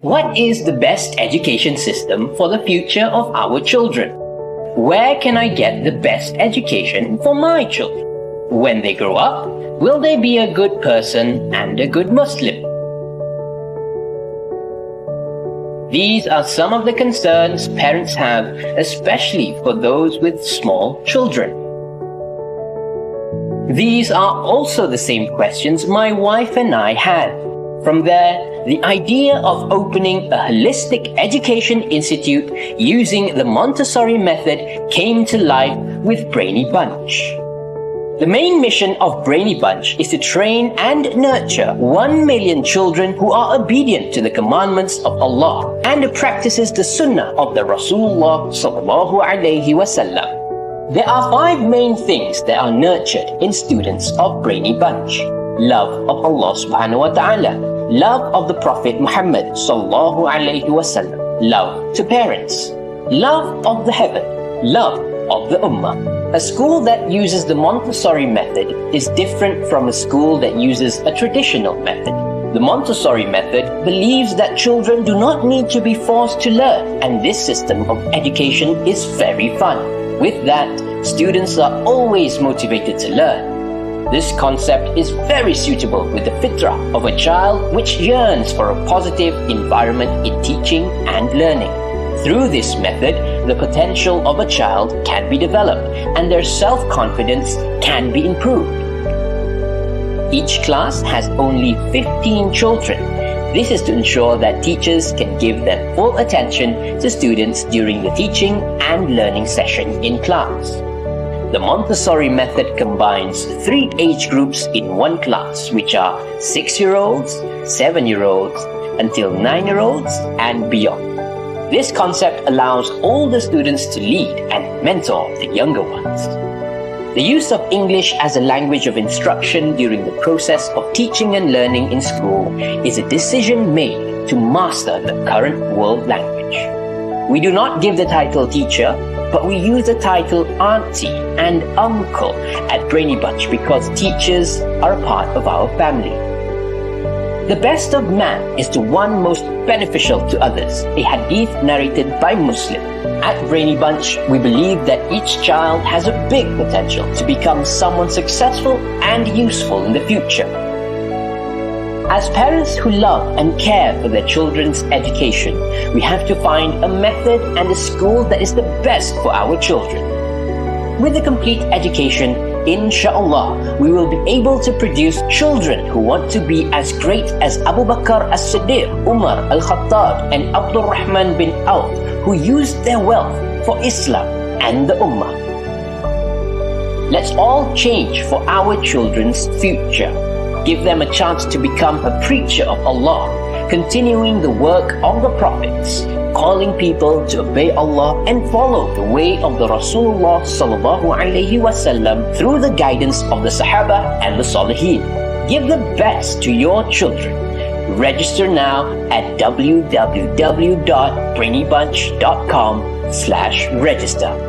What is the best education system for the future of our children? Where can I get the best education for my children? When they grow up, will they be a good person and a good Muslim? These are some of the concerns parents have, especially for those with small children. These are also the same questions my wife and I had. From there, the idea of opening a holistic education institute using the Montessori method came to life with Brainy Bunch. The main mission of Brainy Bunch is to train and nurture 1 million children who are obedient to the commandments of Allah and practices the sunnah of the Rasulullah sallallahu alaihi wasallam. There are 5 main things that are nurtured in students of Brainy Bunch. Love of Allah subhanahu wa ta'ala, love of the Prophet Muhammad sallallahu alaihi wasallam, love to parents, love of the heaven, love of the ummah. A school that uses the Montessori method is different from a school that uses a traditional method. The Montessori method believes that children do not need to be forced to learn, and this system of education is very fun. With that, students are always motivated to learn. This concept is very suitable with the fitrah of a child which yearns for a positive environment in teaching and learning. Through this method, the potential of a child can be developed and their self-confidence can be improved. Each class has only 15 children. This is to ensure that teachers can give them full attention to students during the teaching and learning session in class. The Montessori method combines 3 age groups in one class, which are 6-year-olds, 7-year-olds, until 9-year-olds and beyond. This concept allows older students to lead and mentor the younger ones. The use of English as a language of instruction during the process of teaching and learning in school is a decision made to master the current world language. We do not give the title teacher, but we use the title auntie and uncle at Brainy Bunch because teachers are a part of our family. The best of man is the one most beneficial to others, a hadith narrated by Muslim. At Brainy Bunch, we believe that each child has a big potential to become someone successful and useful in the future. As parents who love and care for their children's education, we have to find a method and a school that is the best for our children. With a complete education, inshallah, we will be able to produce children who want to be as great as Abu Bakr as-Siddiq, Umar al-Khattab, and Abdul Rahman bin Auf, who used their wealth for Islam and the Ummah. Let's all change for our children's future. Give them a chance to become a preacher of Allah, continuing the work of the prophets, calling people to obey Allah and follow the way of the Rasulullah sallallahu alaihi wasallam through the guidance of the Sahaba and the Salihin. Give the best to your children. Register now at www.brainybunch.com/register.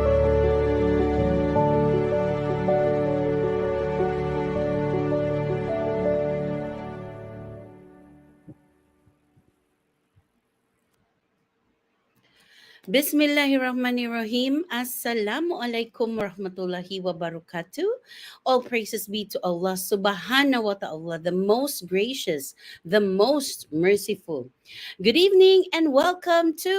Bismillahirrahmanirrahim. Assalamu alaikum warahmatullahi wabarakatuh. All praises be to Allah subhanahu wa ta'ala, the most gracious, the most merciful. Good evening and welcome to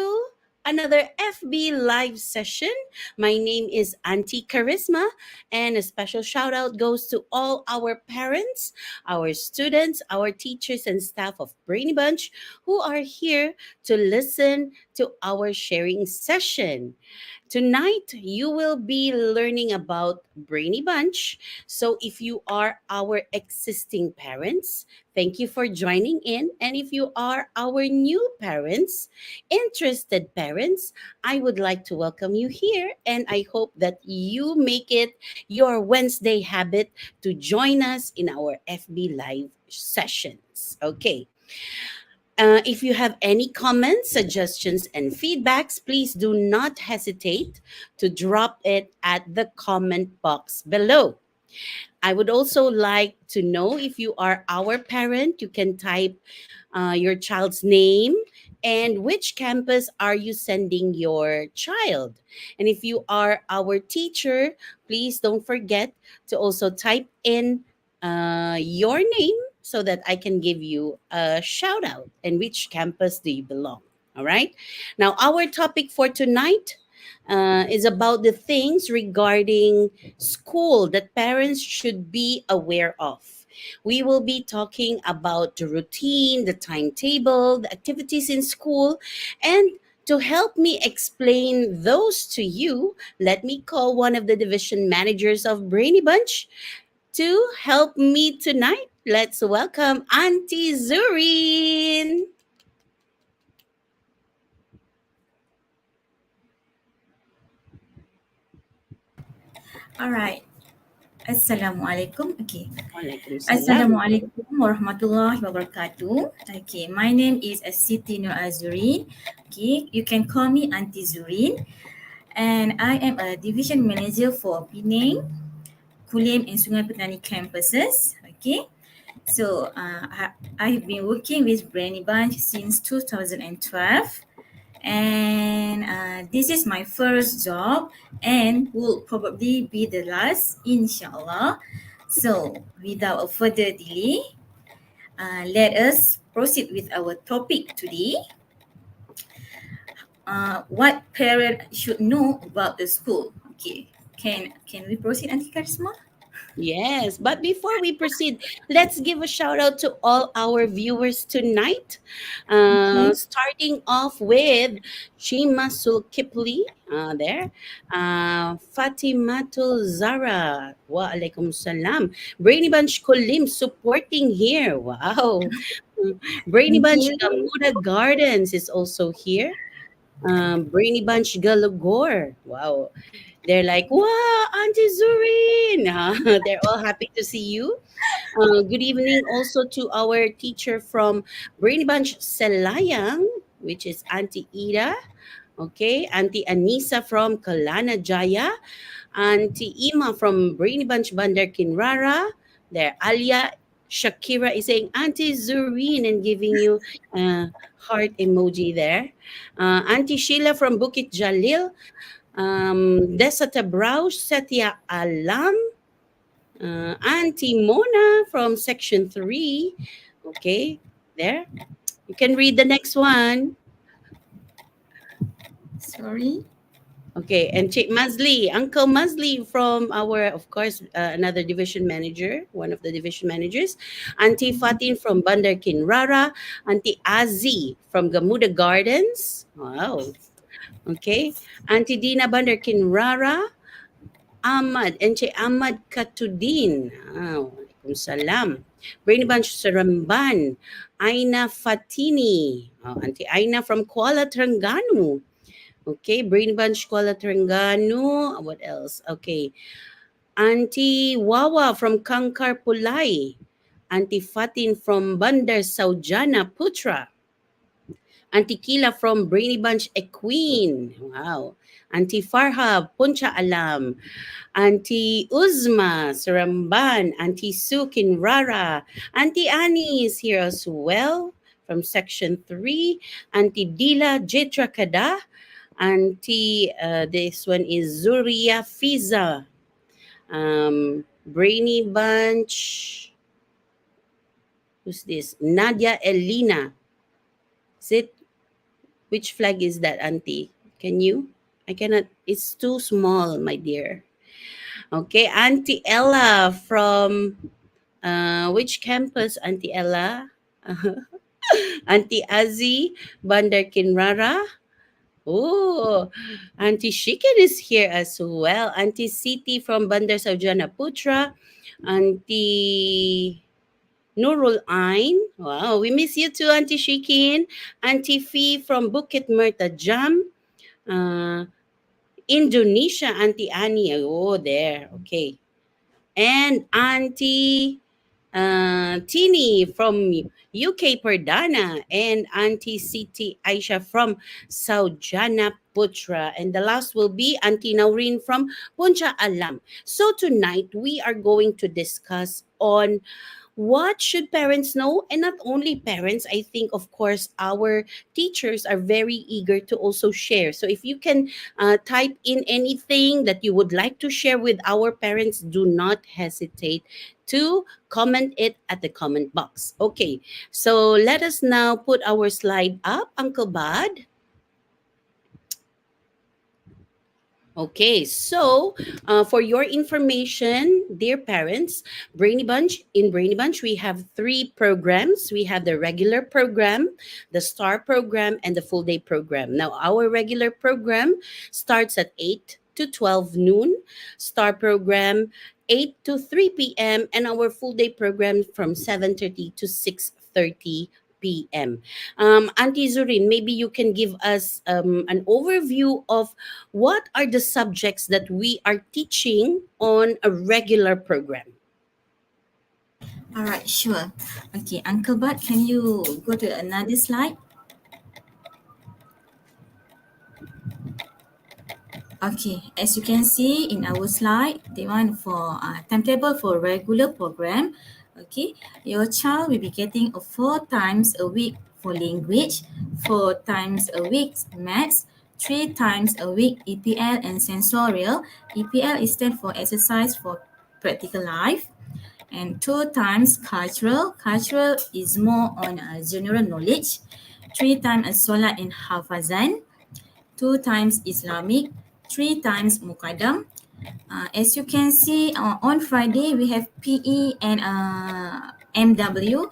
another FB live session. My name is Auntie Charisma, and a special shout out goes to all our parents, our students, our teachers and staff of Brainy Bunch who are here to listen to our sharing session. Tonight, you will be learning about Brainy Bunch. So if you are our existing parents, thank you for joining in. And if you are our new parents, interested parents, I would like to welcome you here. And I hope that you make it your Wednesday habit to join us in our FB Live sessions. Okay. If you have any comments, suggestions, and feedbacks, please do not hesitate to drop it at the comment box below. I would also like to know if you are our parent, you can type your child's name and which campus are you sending your child. And if you are our teacher, please don't forget to also type in your name so that I can give you a shout out and which campus do you belong. All right. Now, our topic for tonight is about the things regarding school that parents should be aware of. We will be talking about the routine, the timetable, the activities in school, and to help me explain those to you, let me call one of the division managers of Brainy Bunch to help me tonight. Let's welcome Auntie Zurin. Alright. Assalamualaikum. Okay. Walaikum salam. Assalamualaikum warahmatullahi wabarakatuh. Okay, my name is Siti Nur Azurin. Okay, you can call me Auntie Zurin. And I am a division manager for Penang, Kulim and Sungai Petani campuses. Okay. So I've been working with Brainy Bunch since 2012, and this is my first job and will probably be the last, inshallah. So without a further delay, let us proceed with our topic today. What parent should know about the school? Okay, can we proceed, Auntie Karisma? Yes, but before we proceed, let's give a shout out to all our viewers tonight. Okay. Starting off with Shima Sulkipli, there. Fatimatul Zara, wa alaikum salam. Brainy Bunch Kulim supporting here. Wow. Brainy Thank Bunch you. Gamuda Gardens is also here. Brainy Bunch Galugor. Wow. They're like, wow, Auntie Zurin. They're all happy to see you. Good evening also to our teacher from Brainy Bunch Selayang, which is Auntie Ida. Okay, Auntie Anisa from Kalana Jaya. Auntie Ima from Brainy Bunch Bandar Kinrara. There, Alia Shakira is saying Auntie Zurin and giving you a heart emoji there. Auntie Sheila from Bukit Jalil. Desata Browse Setia Alam, Auntie Mona from section 3. Okay, there. You can read the next one. Sorry. Okay, and Chick Mazli, Uncle Mazli from our, of course, another division manager, one of the division managers. Auntie Fatin from Bandar Kinrara. Auntie Azi from Gamuda Gardens. Wow. Okay. Auntie Dina Bandar Kinrara. Ahmad, Encik Ahmad Katudin. Waalaikumsalam. Brainy Bunch Saramban. Aina Fatini. Auntie Aina from Kuala Terengganu. Okay, Brainy Bunch Kuala Terengganu. What else? Okay. Auntie Wawa from Kankar Pulai. Auntie Fatin from Bandar Saujana Putra. Auntie Kila from Brainy Bunch Equine. Wow. Auntie Farha, Puncha Alam. Auntie Uzma, Saramban. Auntie Sue Kinrara. Auntie Annie is here as well from section 3. Auntie Dila Jetra Kada. Auntie, this one is Zuria Fiza. Brainy Bunch. Who's this? Nadia Elina. Is it? Which flag is that, Auntie? Can you? I cannot. It's too small, my dear. Okay, Auntie Ella from which campus, Auntie Ella? Auntie Azzy, Bandar Kinrara. Oh, Auntie Shikin is here as well. Auntie Siti from Bandar Saujana Putra. Auntie Nurul Ain. Wow, we miss you too, Auntie Shikin. Auntie Fee from Bukit Mertajam. Uh, Indonesia, Auntie Annie. Oh, there. Okay. And Auntie Tini from UK Perdana, and Auntie Siti Aisha from Saujana Putra. And the last will be Auntie Naurin from Puncha Alam. So tonight we are going to discuss on What should parents know? And not only parents, I think, of course, our teachers are very eager to also share. So if you can type in anything that you would like to share with our parents, do not hesitate to comment it at the comment box. Okay, so let us now put our slide up, Uncle Bud. Okay, so for your information, dear parents, in Brainy Bunch, we have three programs. We have the regular program, the star program, and the full day program. Now, our regular program starts at 8 to 12 noon, star program 8 to 3 p.m., and our full day program from 7:30 to 6:30 p.m. Auntie Zurin, maybe you can give us an overview of what are the subjects that we are teaching on a regular program? All right, sure. Okay, Uncle Bud, can you go to another slide? Okay, as you can see in our slide, the one for timetable for regular program. Okay, your child will be getting 4 times a week for language, 4 times a week maths, 3 times a week EPL and sensorial. EPL is stand for exercise for practical life, and 2 times cultural. Cultural is more on general knowledge. 3 times solat and hafazan, 2 times Islamic, 3 times Muqaddam. As you can see, on Friday we have PE and MW.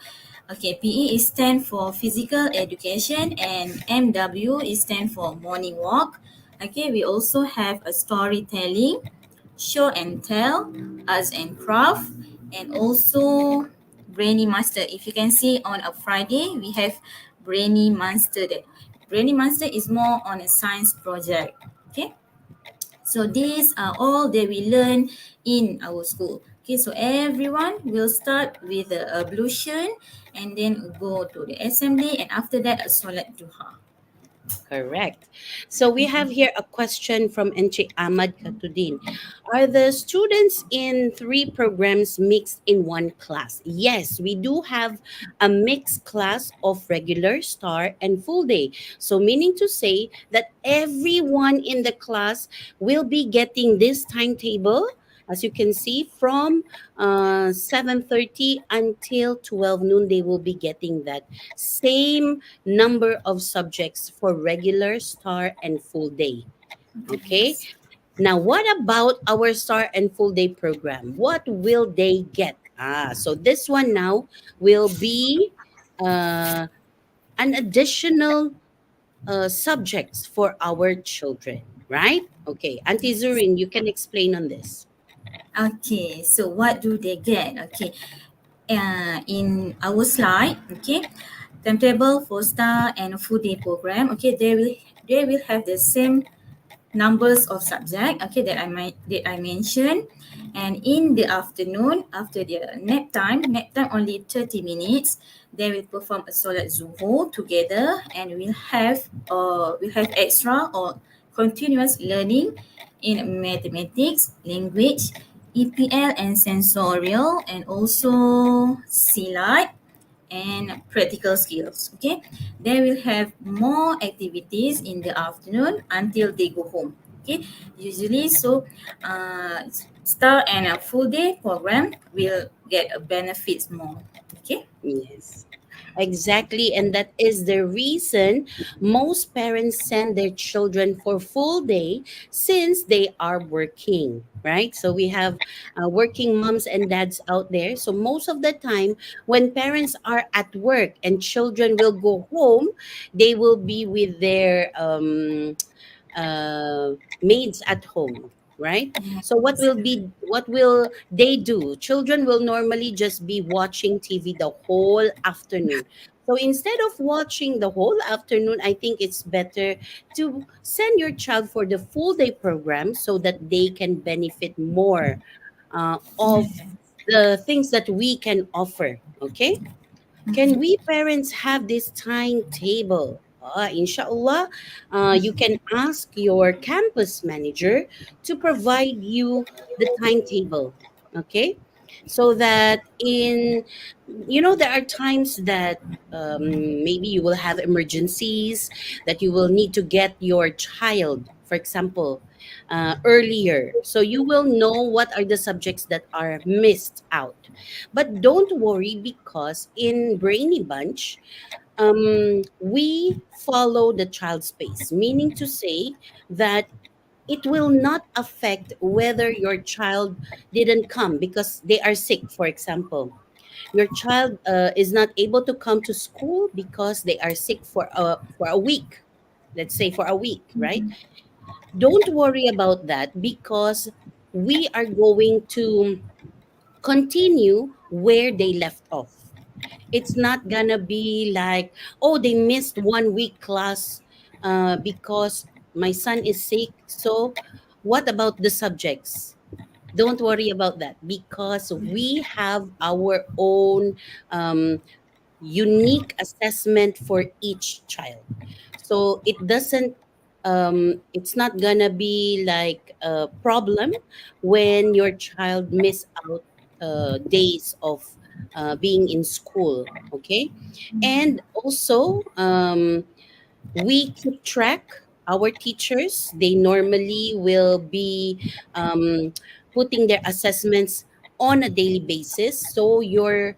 Okay, PE is stand for physical education and MW is stand for morning walk. Okay, we also have a storytelling, show and tell, arts and craft, and also Brainy Master. If you can see on a Friday, we have Brainy Monster. Brainy Monster is more on a science project. Okay, so these are all that we learn in our school. Okay, so everyone will start with the ablution and then go to the assembly, and after that a Salat Duha. Correct. So we have here a question from Enche Ahmad Katudin. Are the students in three programs mixed in one class? Yes, we do have a mixed class of regular, star, and full day. So meaning to say that everyone in the class will be getting this timetable. As you can see, from 7:30 until 12 noon, they will be getting that same number of subjects for regular, star, and full day. Okay. Yes. Now, what about our star and full day program? What will they get? So this one now will be uh, an additional subjects for our children, right? Okay. Auntie Zurin, you can explain on this. Okay, so what do they get? Okay, in our slide, okay, timetable for star and full day program. Okay, they will have the same numbers of subject. Okay, that I mentioned, and in the afternoon after their nap time only 30 minutes. They will perform a solat zuhur together, and we'll have extra or continuous learning in mathematics, language, EPL and sensorial, and also silat and practical skills. Okay, they will have more activities in the afternoon until they go home. Okay, usually, so star and a full day program will get a benefits more. Okay. Yes, exactly. And that is the reason most parents send their children for full day since they are working, right? So we have working moms and dads out there. So most of the time, when parents are at work and children will go home, they will be with their maids at home, right? So Yes. what will they do? Children will normally just be watching TV the whole afternoon. So instead of watching the whole afternoon, I think it's better to send your child for the full day program so that they can benefit more of the things that we can offer. Okay, can we parents have this timetable? Inshallah, you can ask your campus manager to provide you the timetable. Okay. so that in there are times that maybe you will have emergencies, that you will need to get your child, for example, earlier, so you will know what are the subjects that are missed out. But don't worry, because in Brainy Bunch, we follow the child's pace, meaning to say that it will not affect whether your child didn't come because they are sick. For example, your child is not able to come to school because they are sick for a week. Let's say for a week, right? Don't worry about that, because we are going to continue where they left off. It's not gonna be like, oh, they missed 1 week class because my son is sick. So what about the subjects? Don't worry about that, because we have our own um, unique assessment for each child. So it's not gonna be like a problem when your child miss out days of being in school. Okay. And also, we keep track. Our teachers, they normally will be um, putting their assessments on a daily basis, so your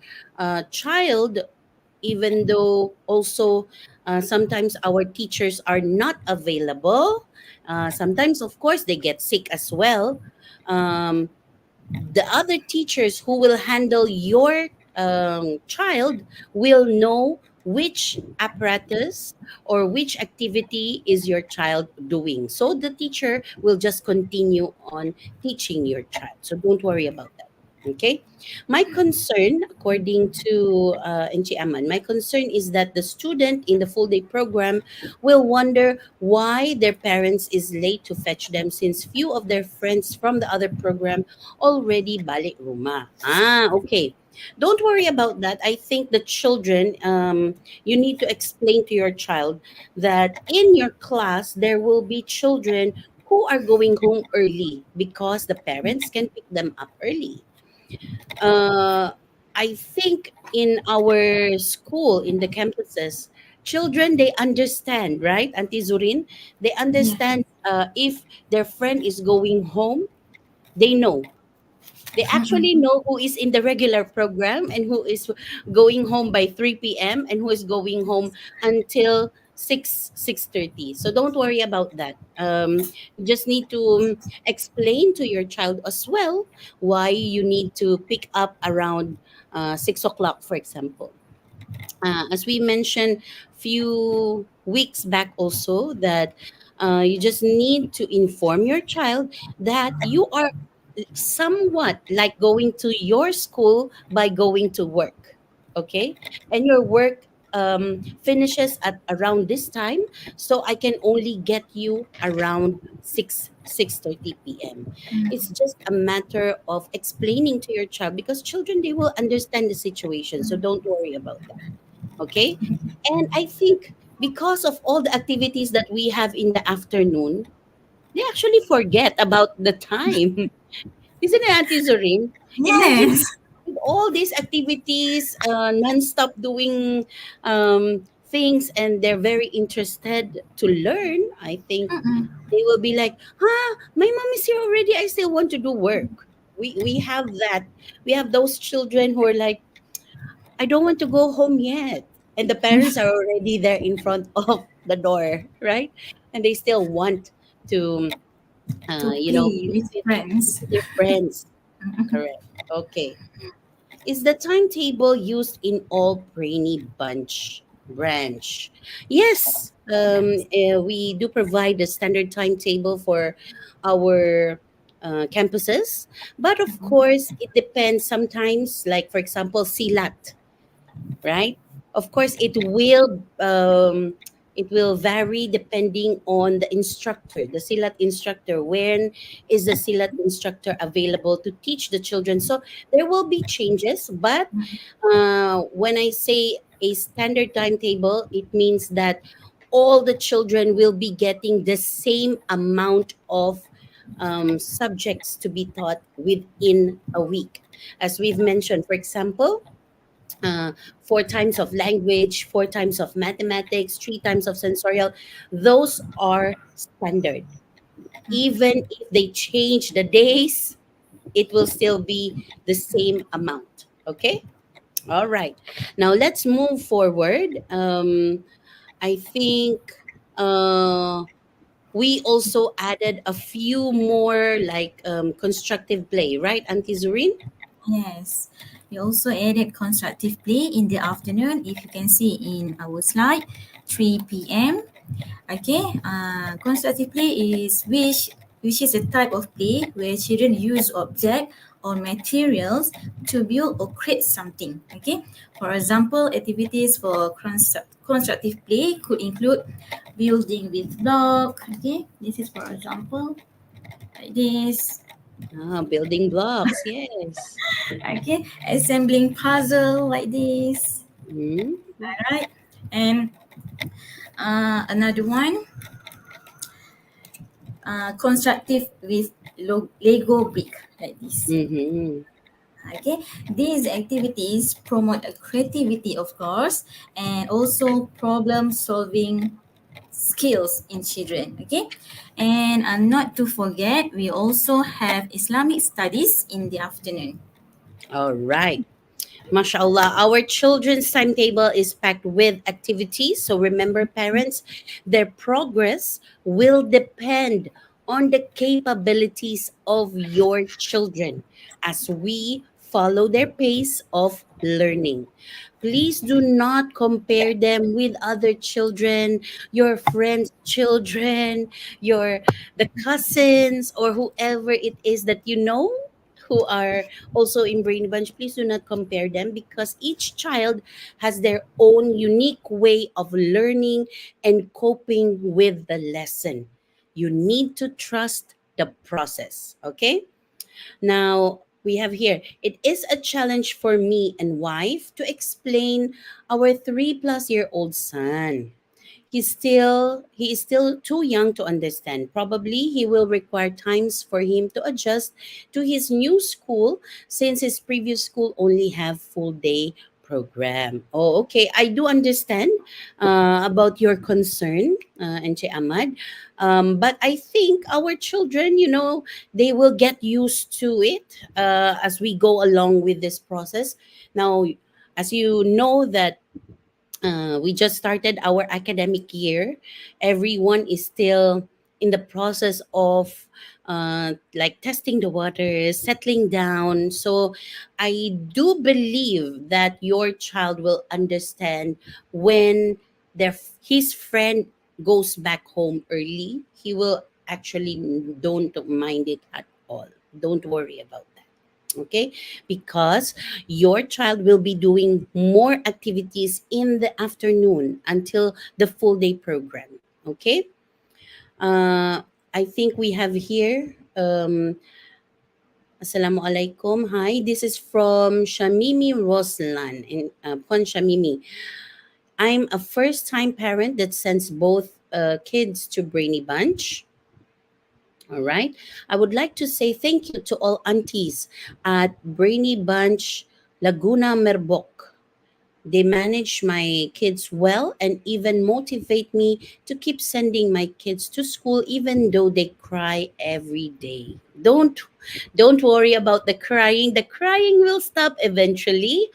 child, even though also sometimes our teachers are not available, sometimes of course they get sick as well, um, the other teachers who will handle your child will know which apparatus or which activity is your child doing. So the teacher will just continue on teaching your child. So don't worry about that. Okay. My concern, according to Enchi Aman, my concern is that the student in the full day program will wonder why their parents is late to fetch them, since few of their friends from the other program already balik rumah. Ah, okay. Don't worry about that. I think the children, you need to explain to your child that in your class, there will be children who are going home early because the parents can pick them up early. uh, I think in our school, in the campuses, children, they understand, right, Auntie Zurin? They Yeah. understand if their friend is going home, they know. They actually know who is in the regular program and who is going home by 3 p.m. and who is going home until 6:30. So don't worry about that. You just need to explain to your child as well why you need to pick up around 6 o'clock, for example. As we mentioned few weeks back also, that you just need to inform your child that you are somewhat like going to your school by going to work. Okay. And your work finishes at around this time, so I can only get you around 6:30 p.m. It's just a matter of explaining to your child, because children, they will understand the situation, so don't worry about that. Okay. And I think because of all the activities that we have in the afternoon, they actually forget about the time. Isn't it, Auntie Zorin? Imagine, Yes. with all these activities, non-stop doing things, and they're very interested to learn. I think they will be like, my mom is here already. I still want to do work. We have that. We have those children who are like, I don't want to go home yet. And the parents are already there in front of the door, right? And they still want to, To play play with friends. with their friends. Correct. Okay. Is the timetable used in all Brainy Bunch branch? Yes. We do provide the standard timetable for our campuses, but of course, it depends sometimes. Like for example, Silat, right? Of course, it will vary depending on the instructor, the Silat instructor. When is the Silat instructor available to teach the children? So there will be changes, but when I say a standard timetable, it means that all the children will be getting the same amount of subjects to be taught within a week. As we've mentioned, for example, 4 times of language, 4 times of mathematics, 3 times of sensorial, those are standard. Even if they change the days, it will still be the same amount. Okay? All right. Now let's move forward. I think uh, we also added a few more like constructive play, right, Auntie Zurin? Yes. We also added constructive play in the afternoon. If you can see in our slide, 3 p.m. Okay. Constructive play is which is a type of play where children use object or materials to build or create something. Okay. For example, activities for constructive play could include building with block. Okay. This is for example like this. Building blocks, yes. Okay, assembling puzzle like this. Mm. All right, and another one, constructive with Lego brick like this. Mm-hmm. Okay, these activities promote a creativity, of course, and also problem solving skills in children. Okay, and not to forget, we also have Islamic studies in the afternoon. All right. Mashallah, our children's timetable is packed with activities. So remember, parents, their progress will depend on the capabilities of your children as we follow their pace of learning. Please do not compare them with other children, your friends' children, your the cousins or whoever it is that you know who are also in Brainy Bunch. Please do not compare them because each child has their own unique way of learning and coping with the lesson. You need to trust the process, okay? Now, we have here, it is a challenge for me and wife to explain our 3+ year old son. He is still too young to understand. Probably he will require times for him to adjust to his new school since his previous school only have full day program. Oh, okay. I do understand about your concern, Enche Ahmad. But I think our children, they will get used to it as we go along with this process. Now, as you know that we just started our academic year. Everyone is still in the process of like testing the waters, settling down. So I do believe that your child will understand when his friend goes back home early. He will actually don't mind it at all. Don't worry about that. Okay, because your child will be doing more activities in the afternoon until the full day program. Okay, uh, I think we have here assalamu alaikum. Hi, this is from Shamimi Roslan in Pon Shamimi. I'm a first time parent that sends both kids to Brainy Bunch. All right. I would like to say thank you to all aunties at Brainy Bunch, Laguna Merbok. They manage my kids well and even motivate me to keep sending my kids to school even though they cry every day. Don't worry about the crying. The crying will stop eventually.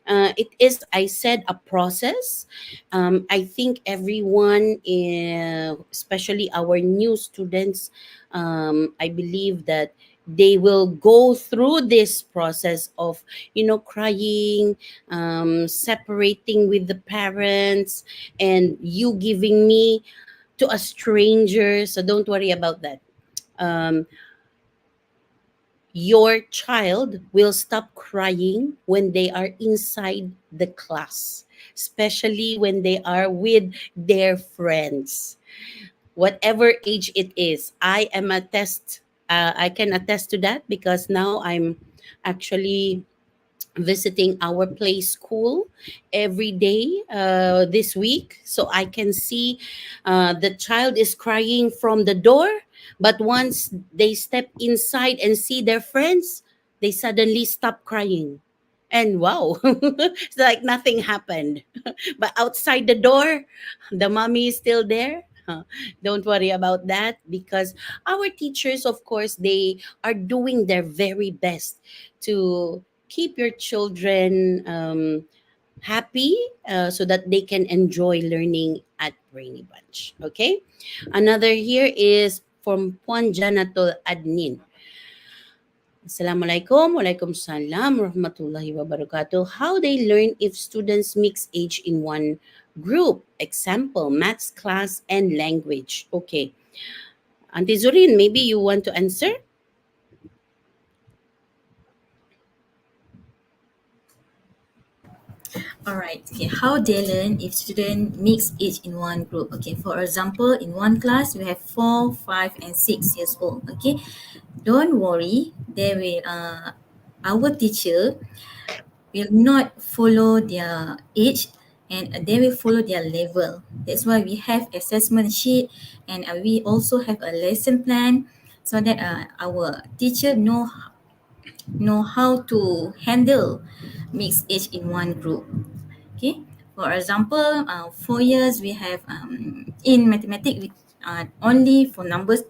It is, I said, a process. I think everyone, especially our new students, I believe that they will go through this process of, crying, separating with the parents, and you giving me to a stranger. So don't worry about that. Um, your child will stop crying when they are inside the class, especially when they are with their friends. Whatever age it is, I can attest to that because now I'm actually visiting our play school every day this week, so I can see the child is crying from the door But once they step inside and see their friends, they suddenly stop crying. And wow, it's like nothing happened. But outside the door, the mommy is still there. Huh. Don't worry about that, because our teachers, of course, they are doing their very best to keep your children happy, so that they can enjoy learning at Brainy Bunch. Okay. Another here is from Puan Janatul Adnin. Assalamualaikum, Waalaikumsalam, Rahmatullahi Wabarakatuh. How they learn if students mix age in one group? Example, maths class and language. Okay. Auntie Zurin, maybe you want to answer? Alright, okay, how they learn if student mix age in one group. Okay, for example, in one class we have 4, 5, and 6 years old. Okay, don't worry, they will our teacher will not follow their age, and they will follow their level. That's why we have assessment sheet, and we also have a lesson plan, so that our teacher know how to handle mixed age in one group. Okay, for example, 4 years we have in mathematics we only for numbers,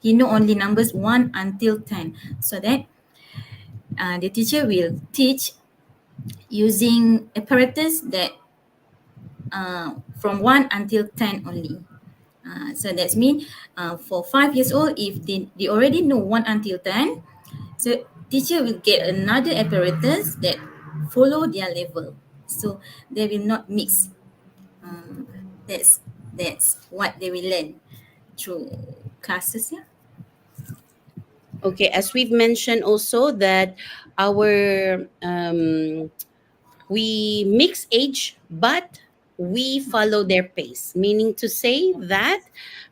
he know only numbers 1 until 10, so that the teacher will teach using apparatus that from 1 until 10 only. So that's mean for 5 years old, if they already know 1 until 10, so teacher will get another apparatus that follow their level. So they will not mix. Um, that's what they will learn through classes. Yeah. Okay, as we've mentioned also that our we mix age, but we follow their pace, meaning to say that,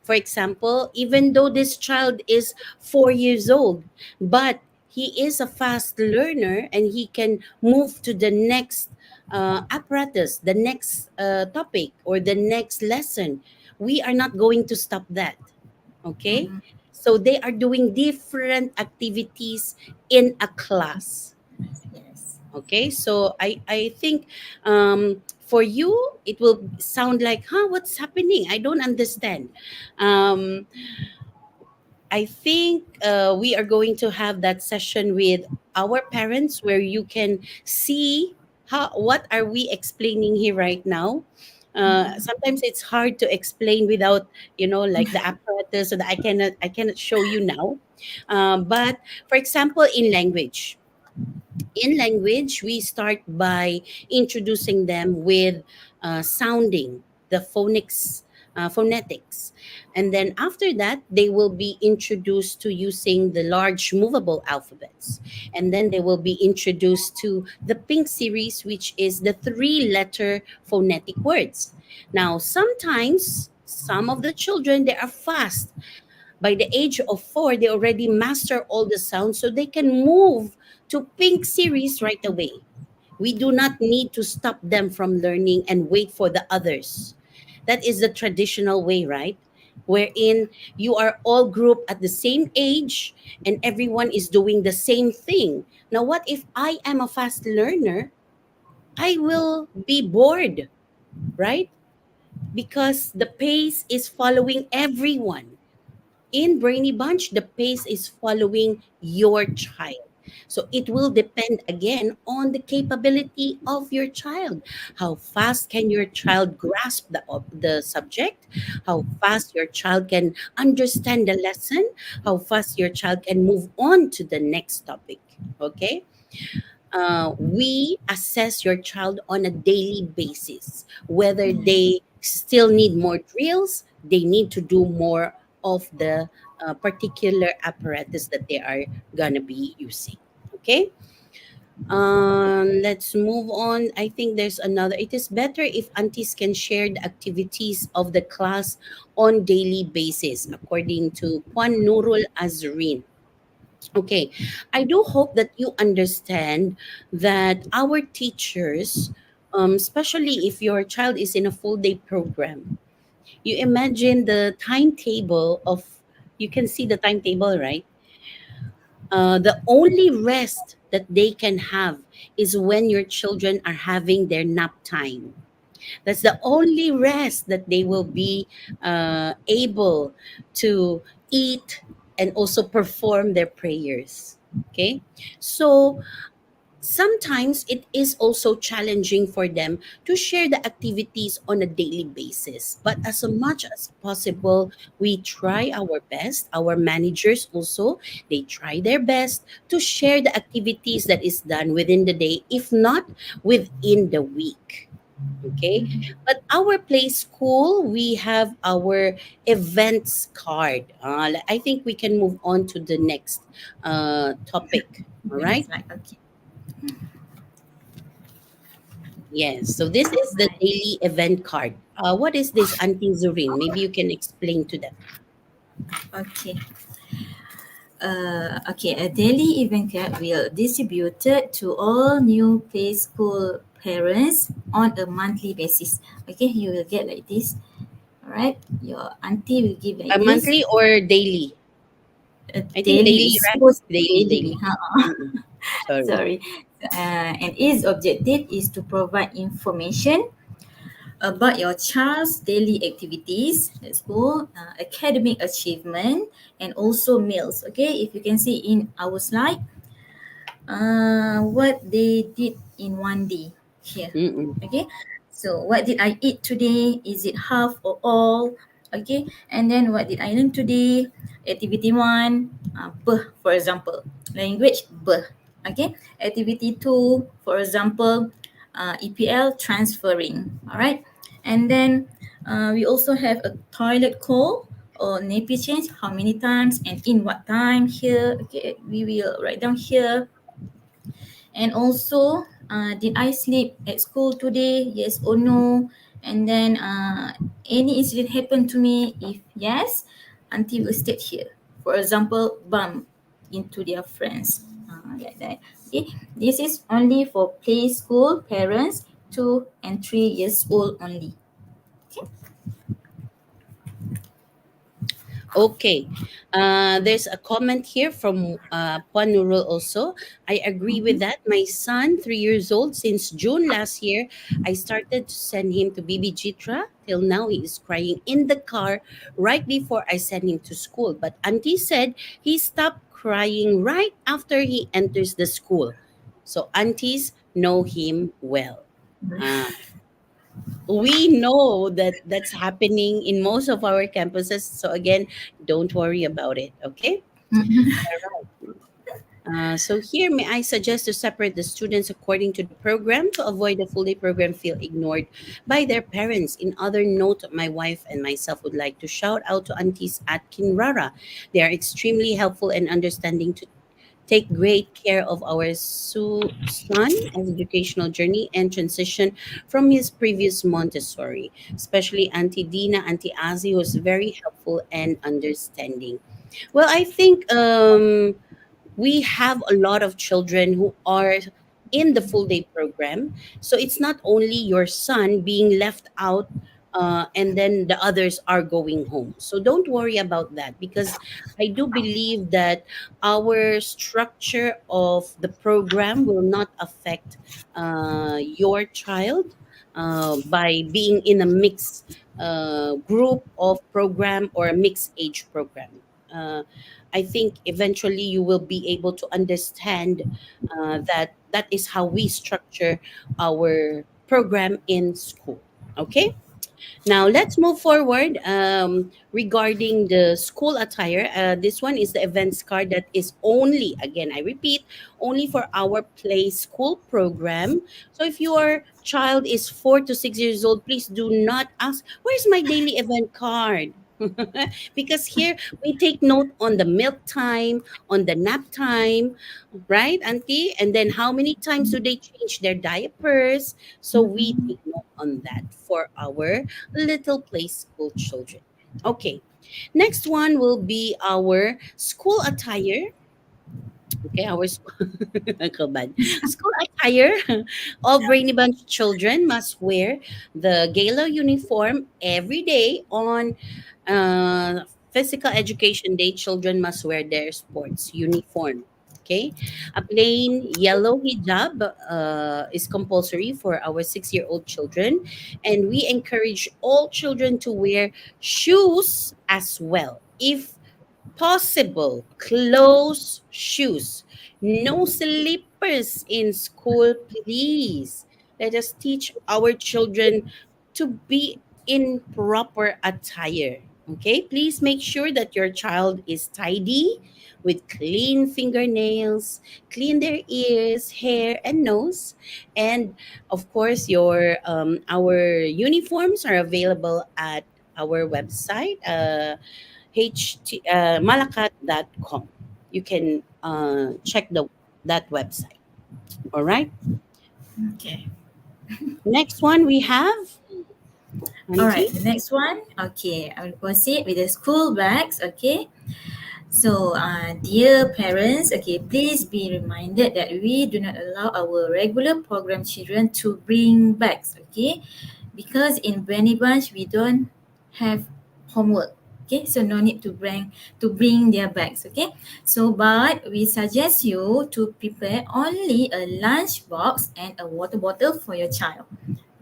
for example, even though this child is 4 years old, but he is a fast learner and he can move to the next apparatus, the next topic, or the next lesson, we are not going to stop that. Okay, Mm-hmm. so they are doing different activities in a class. Yes. Okay, so I think for you it will sound like, huh, what's happening, I don't understand. um, I think we are going to have that session with our parents where you can see how what are we explaining here right now. Mm-hmm. Sometimes it's hard to explain without, like the apparatus, so that I cannot show you now. But for example, in language, we start by introducing them with sounding, the phonetics. And then after that, they will be introduced to using the large movable alphabets. And then they will be introduced to the pink series, which is the three-letter phonetic words. Now, sometimes some of the children, they are fast. By the age of 4, they already master all the sounds, so they can move to pink series right away. We do not need to stop them from learning and wait for the others. That is the traditional way, right? Wherein you are all grouped at the same age and everyone is doing the same thing. Now, what if I am a fast learner? I will be bored, right? Because the pace is following everyone. In Brainy Bunch, the pace is following your child. So it will depend again on the capability of your child. How fast can your child grasp the subject? How fast your child can understand the lesson? How fast your child can move on to the next topic? Okay, we assess your child on a daily basis, whether they still need more drills, they need to do more of the particular apparatus that they are gonna be using. Okay, let's move on. I think there's another. It is better if aunties can share the activities of the class on daily basis, according to Puan Nurul Azrin. Okay, I do hope that you understand that our teachers, especially if your child is in a full day program, you imagine the timetable of You can see the timetable, right? The only rest that they can have is when your children are having their nap time. That's the only rest that they will be able to eat and also perform their prayers. Okay, so sometimes it is also challenging for them to share the activities on a daily basis. But as much as possible, we try our best. Our managers also, they try their best to share the activities that is done within the day, if not within the week. Okay. But our play school, we have our events card. I think we can move on to the next topic. All That's right. right. Okay. Yes. So this is the Right. daily event card. What is this, Auntie Zurin? Maybe you can explain to them. Okay. Okay, a daily event card will distributed to all new play school parents on a monthly basis. Okay, you will get like this. All right, your auntie will give like A this. monthly or daily? I think Daily daily, is right? supposed to be Daily, daily. daily. Mm-mm. Sorry. Sorry. And its objective is to provide information about your child's daily activities at school, academic achievement, and also meals. Okay, if you can see in our slide, what they did in one day here. Mm-mm. Okay, so what did I eat today? Is it half or all? Okay, and then what did I learn today? Activity one, for example, language okay, activity two, for example, EPL transferring. All right, and then we also have a toilet call or nappy change, how many times and in what time here. Okay, we will write down here. And also, did I sleep at school today? Yes or no? And then, any incident happened to me? If yes, auntie will state here. For example, bump into their friends. Like that. Okay. This is only for play school parents 2 and 3 years old only. Okay. Okay. There's a comment here from Puan Nurul also. I agree with that. My son, 3 years old, since June last year, I started to send him to BB Jitra. Till now, he is crying in the car right before I send him to school. But Auntie said he stopped crying right after he enters the school. So aunties know him well. Uh, we know that that's happening in most of our campuses. So again, don't worry about it. Okay. So here, may I suggest to separate the students according to the program to avoid the full day program feel ignored by their parents. In other note, my wife and myself would like to shout out to aunties at Kinrara. They are extremely helpful and understanding to take great care of our son as educational journey and transition from his previous Montessori, especially Auntie Dina, Auntie Azi was very helpful and understanding. Well, I think we have a lot of children who are in the full day program. So it's not only your son being left out and then the others are going home. So don't worry about that because I do believe that our structure of the program will not affect your child by being in a mixed group of program or a mixed age program. Uh, I think eventually you will be able to understand that that is how we structure our program in school. Okay. Now let's move forward regarding the school attire. This one is the events card that is only, again, I repeat, only for our play school program. So if your child is 4 to 6 years old, please do not ask, "Where's my daily event card?" Because here we take note on the milk time, on the nap time, right, Auntie? And then how many times do they change their diapers? So we take note on that for our little play school children. Okay. Next one will be our school attire. Okay, our Kabad. School attire. All Brainy Bunch children must wear the gala uniform every day on Physical Education Day, children must wear their sports uniform. Okay, a plain yellow hijab is compulsory for our 6-year-old children, and we encourage all children to wear shoes as well. If possible, closed shoes. No slippers in school, please. Let us teach our children to be in proper attire. Okay, please make sure that your child is tidy with clean fingernails, clean their ears, hair, and nose. And of course, your our uniforms are available at our website. Malacat.com. You can check that website. All right. Okay. Next one we have All right. Auntie. The next one. Okay. I will proceed with the school bags. Okay. So, dear parents, okay, please be reminded that we do not allow our regular program children to bring bags, okay? Because in Brainy Bunch we don't have homework, okay? So no need to bring their bags, okay? So, but we suggest you to prepare only a lunch box and a water bottle for your child,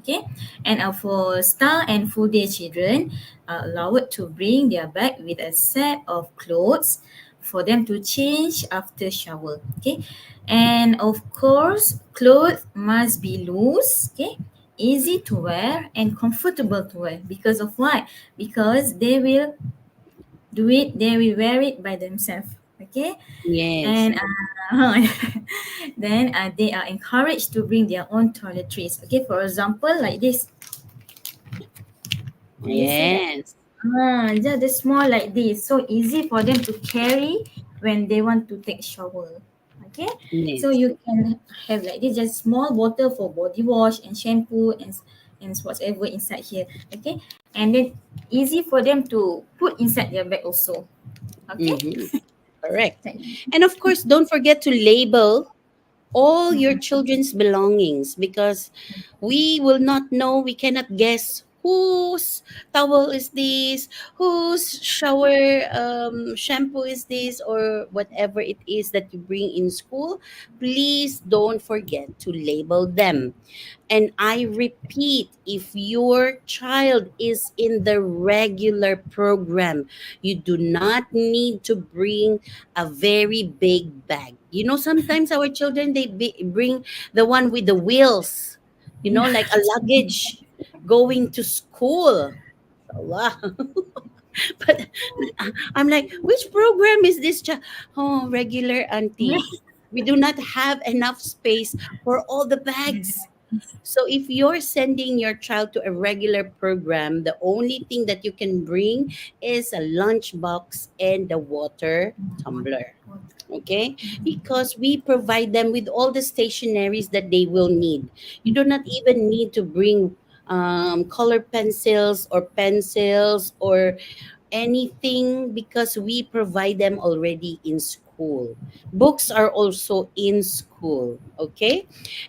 okay. And for star and full day children, allowed to bring their bag with a set of clothes for them to change after shower, okay. And of course clothes must be loose, okay, easy to wear and comfortable to wear. Because of what? Because they will wear it by themselves, okay. Yes. And then they are encouraged to bring their own toiletries, okay. For example, like this, can you see that? Yes. Just the small like this, so easy for them to carry when they want to take shower, okay. So Yes. you can have like this, just small bottle for body wash and shampoo and whatever inside here, okay. And then easy for them to put inside their bag also, okay. Mm-hmm. Correct. Thank And of course, don't forget to label all your you. children's belongings, because we will not know, we cannot guess whose towel is this, whose shower shampoo is this, or whatever it is that you bring in school. Please don't forget to label them. And I repeat, if your child is in the regular program, you do not need to bring a very big bag. You know, sometimes our children, bring the one with the wheels, Yeah. like a luggage going to school. Allah. But I'm like, which program is this? Oh, regular auntie. We do not have enough space for all the bags. So if you're sending your child to a regular program, the only thing that you can bring is a lunch box and the water tumbler. Okay? Because we provide them with all the stationaries that they will need. You do not even need to bring color pencils or anything, because we provide them already in school. Books are also in school. Okay?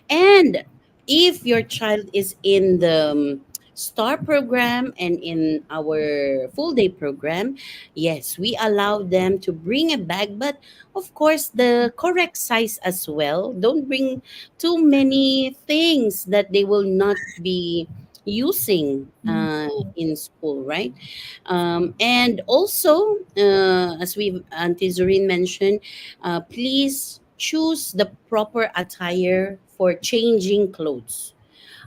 And if your child is in the STAR program and in our full day program, yes, we allow them to bring a bag, but of course, the correct size as well. Don't bring too many things that they will not be using in school, right? And also, as Auntie Zorine mentioned, please choose the proper attire for changing clothes.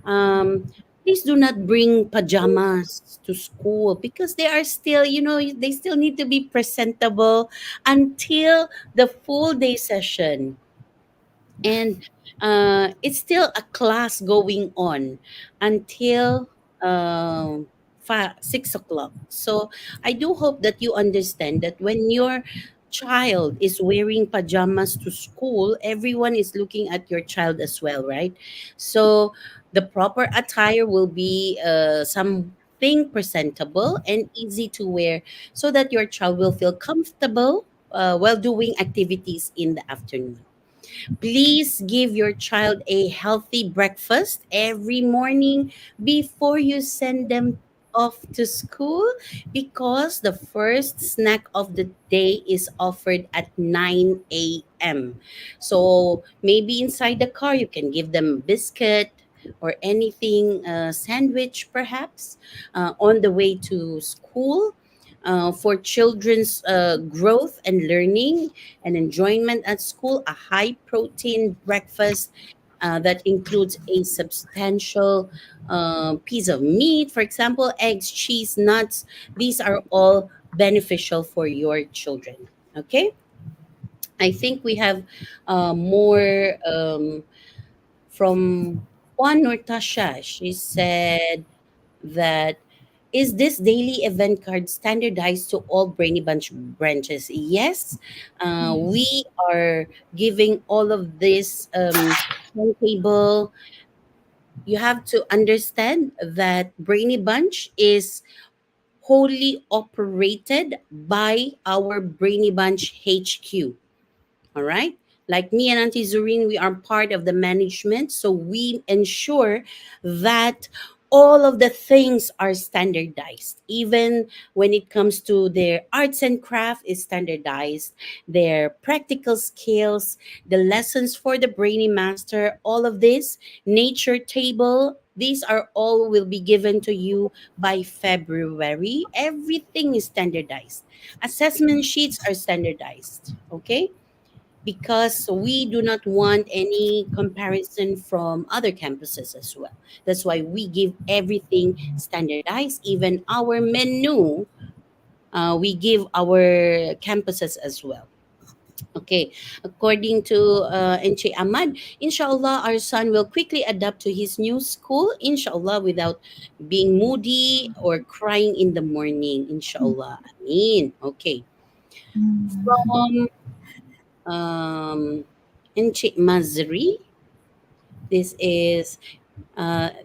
Please do not bring pajamas to school, because they are still, they still need to be presentable until the full day session. And it's still a class going on until 6 o'clock. So I do hope that you understand that when your child is wearing pajamas to school, everyone is looking at your child as well, right? So the proper attire will be something presentable and easy to wear, so that your child will feel comfortable while doing activities in the afternoon. Please give your child a healthy breakfast every morning before you send them off to school because the first snack of the day is offered at 9 a.m. So maybe inside the car, you can give them biscuit or anything, sandwich perhaps, on the way to school. For children's growth and learning and enjoyment at school, a high protein breakfast that includes a substantial piece of meat, for example, eggs, cheese, nuts. These are all beneficial for your children. Okay, I think we have more from Juan Nortasha. She said that is this daily event card standardized to all Brainy Bunch branches? Yes, we are giving all of this timetable. You have to understand that Brainy Bunch is wholly operated by our Brainy Bunch HQ. All right. Like me and Auntie Zureen, we are part of the management. So we ensure that all of the things are standardized. Even when it comes to their arts and craft is standardized, their practical skills, the lessons for the Brainy Master, all of this, nature table, these are all will be given to you by February. Everything is standardized. Assessment sheets are standardized. Okay, because we do not want any comparison from other campuses as well. That's why we give everything standardized, even our menu. We give our campuses as well. Okay, according to Enche Ahmad, inshallah, our son will quickly adapt to his new school, inshallah, without being moody or crying in the morning, inshallah. Ameen. Okay, from Enche Mazri, this is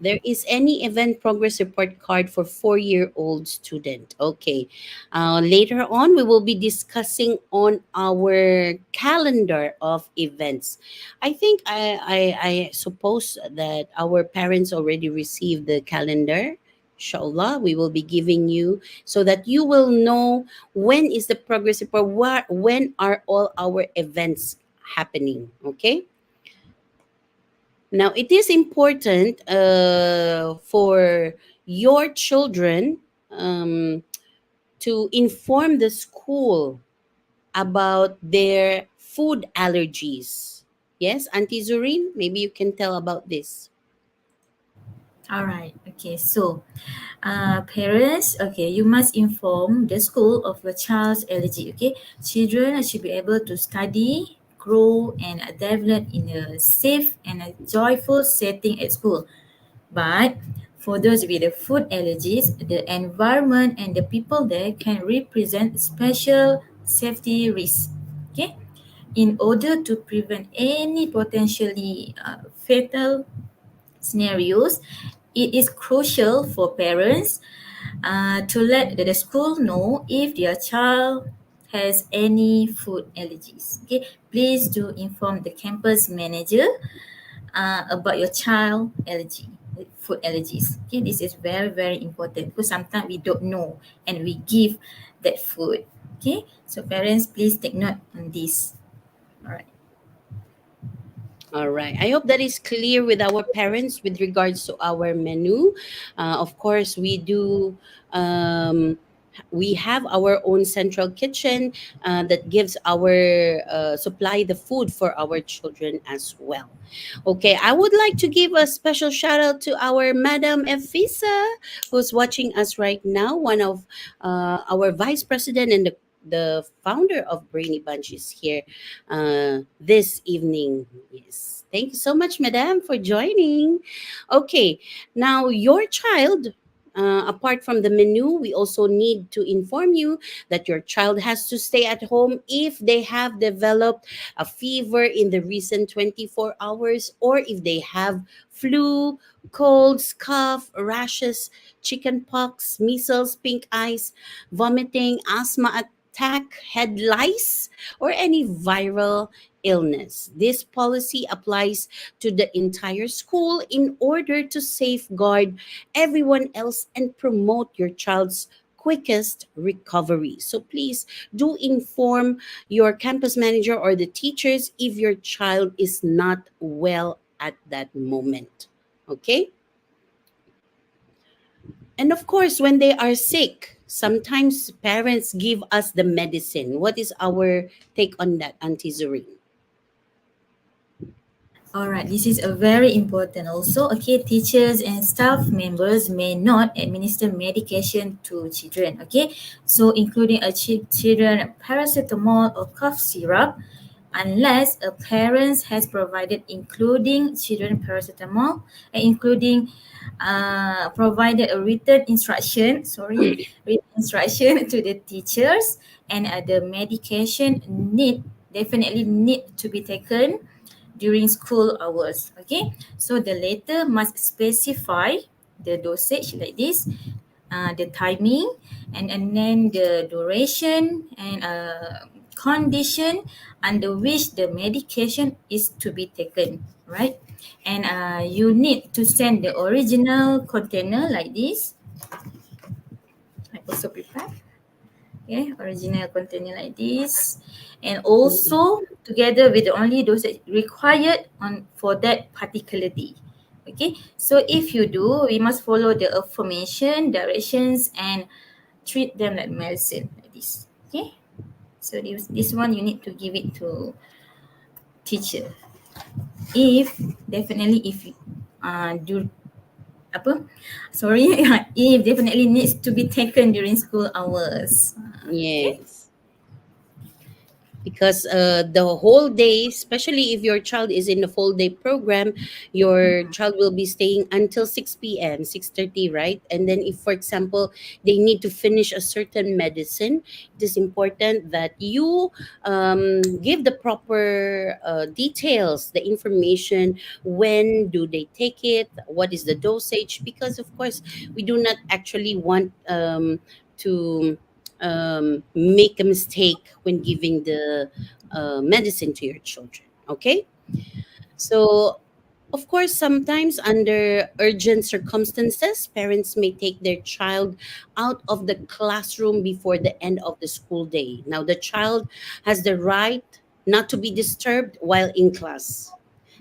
there is any event progress report card for 4-year-old student. Okay. Later on, we will be discussing on our calendar of events. I think I suppose that our parents already received the calendar. Inshallah, we will be giving you so that you will know when is the progress report, when are all our events happening. Okay. Now, it is important for your children to inform the school about their food allergies. Yes, Auntie Zureen, maybe you can tell about this. All right. Okay. So, parents, okay, you must inform the school of your child's allergy. Okay, children should be able to study, grow, and develop in a safe and a joyful setting at school. But for those with the food allergies, the environment and the people there can represent special safety risks. Okay, in order to prevent any potentially fatal scenarios, it is crucial for parents to let the school know if their child has any food allergies. Okay, please do inform the campus manager about your child allergy, food allergies. Okay, this is very very important because sometimes we don't know and we give that food. Okay, so parents, please take note on this. All right. All right. I hope that is clear with our parents with regards to our menu. Of course, um, we have our own central kitchen that gives our supply the food for our children as well. Okay, I would like to give a special shout out to our Madam Efisa, who's watching us right now. One of our vice president and the founder of Brainy Bunch is here this evening. Yes. Thank you so much, Madam, for joining. Okay, now your child. Apart from the menu, we also need to inform you that your child has to stay at home if they have developed a fever in the recent 24 hours or if they have flu, colds, cough, rashes, chicken pox, measles, pink eyes, vomiting, asthma attack, head lice, or any viral illness. This policy applies to the entire school in order to safeguard everyone else and promote your child's quickest recovery. So please do inform your campus manager or the teachers if your child is not well at that moment. Okay? And of course, when they are sick, sometimes parents give us the medicine. What is our take on that, Auntie Zorine? All right, this is a very important also. Okay, teachers and staff members may not administer medication to children. Okay, so including a children paracetamol or cough syrup, unless a parent has provided including children paracetamol and including provided a written instruction. Sorry, written instruction to the teachers, and the medication definitely need to be taken during school hours. Okay, so the letter must specify the dosage like this, the timing, and then the duration and condition under which the medication is to be taken, right? And you need to send the original container like this. I also prepare. Okay, original container like this, and also together with the only dosage required on for that particular day. Okay, so if you do, we must follow the affirmation directions and treat them like medicine like this. Okay, so this one you need to give it to teacher. If definitely if do apa, sorry, if definitely needs to be taken during school hours. Okay. Yes. Because the whole day, especially if your child is in the full day program, your child will be staying until 6 p.m., 6:30, right? And then if, for example, they need to finish a certain medicine, it is important that you give the proper details, the information, when do they take it, what is the dosage, because of course we do not actually want to make a mistake when giving the medicine to your children. Okay, so of course, sometimes under urgent circumstances, parents may take their child out of the classroom before the end of the school day. Now, the child has the right not to be disturbed while in class.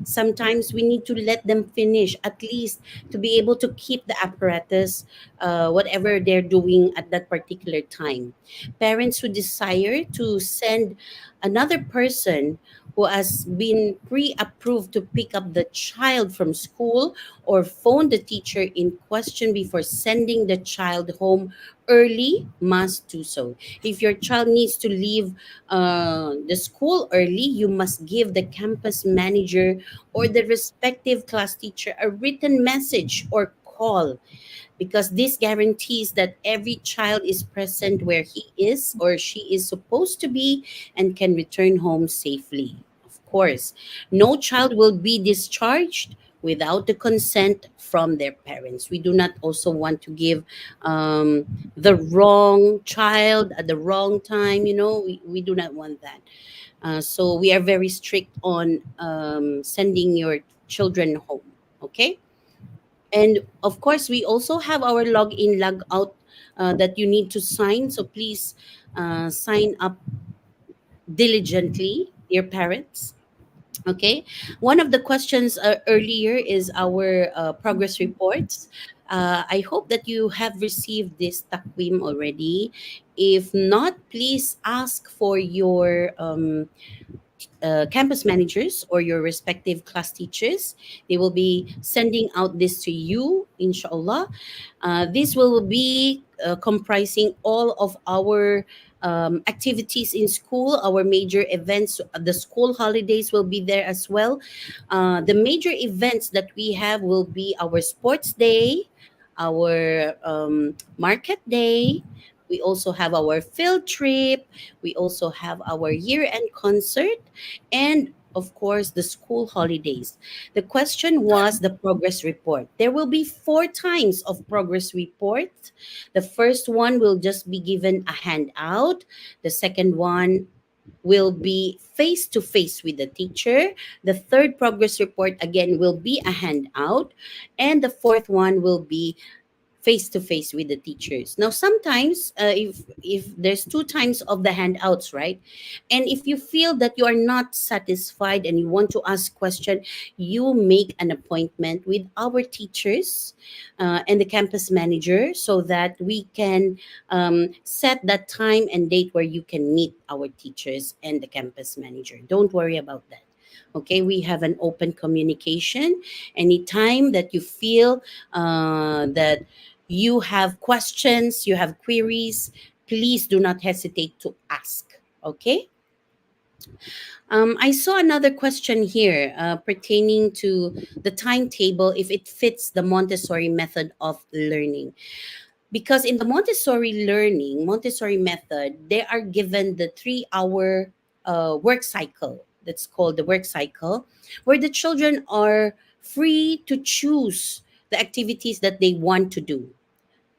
Sometimes we need to let them finish, at least to be able to keep the apparatus, whatever they're doing at that particular time. Parents who desire to send another person who has been pre-approved to pick up the child from school or phone the teacher in question before sending the child home early must do so. If your child needs to leave the school early, you must give the campus manager or the respective class teacher a written message or call, because this guarantees that every child is present where he is or she is supposed to be and can return home safely. Of course, no child will be discharged without the consent from their parents. We do not also want to give the wrong child at the wrong time. We do not want that. So we are very strict on sending your children home. Okay. And of course, we also have our log in, log out that you need to sign. So please sign up diligently, dear parents. Okay. One of the questions earlier is our progress reports. I hope that you have received this takwim already. If not, please ask for your campus managers or your respective class teachers. They will be sending out this to you, inshallah. This will be comprising all of our activities in school, our major events. The school holidays will be there as well. The major events that we have will be our sports day, our market day. We also have our field trip. We also have our year end concert, and of course, the school holidays. The question was the progress report. There will be 4 times of progress report. The first one will just be given a handout. The second one, will be face to face with the teacher. The third progress report again will be a handout, and the fourth one will be face to face with the teachers. Now, sometimes if there's two times of the handouts, right? And if you feel that you are not satisfied and you want to ask question, you make an appointment with our teachers and the campus manager so that we can set that time and date where you can meet our teachers and the campus manager. Don't worry about that. Okay, we have an open communication. Anytime that you feel that you have questions, you have queries, please do not hesitate to ask. Okay. I saw another question here pertaining to the timetable if it fits the Montessori method of learning. Because in the Montessori method, they are given the 3 hour work cycle. That's called the work cycle, where the children are free to choose the activities that they want to do.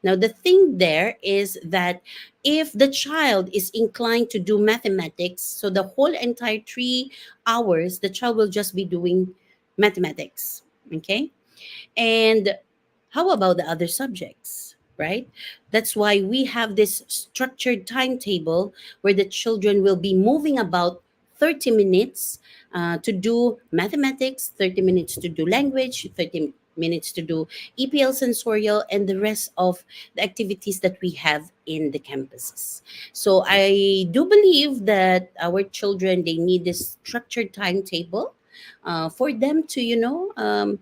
Now, the thing there is that if the child is inclined to do mathematics, so the whole entire 3 hours, the child will just be doing mathematics. Okay. And how about the other subjects, right? That's why we have this structured timetable where the children will be moving about 30 minutes to do mathematics, 30 minutes to do language, 30 minutes to do EPL sensorial, and the rest of the activities that we have in the campuses. So I do believe that our children, they need this structured timetable for them to,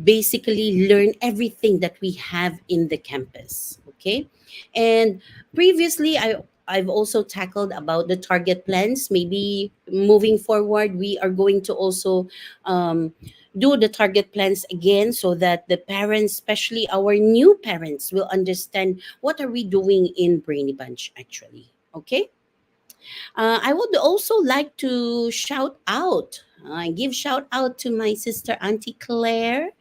basically learn everything that we have in the campus. Okay. And previously I've also tackled about the target plans. Maybe moving forward we are going to also um, do the target plans again so that the parents, especially our new parents, will understand what are we doing in Brainy Bunch actually. Okay. I would also like to shout out, give shout out to my sister Auntie Claire.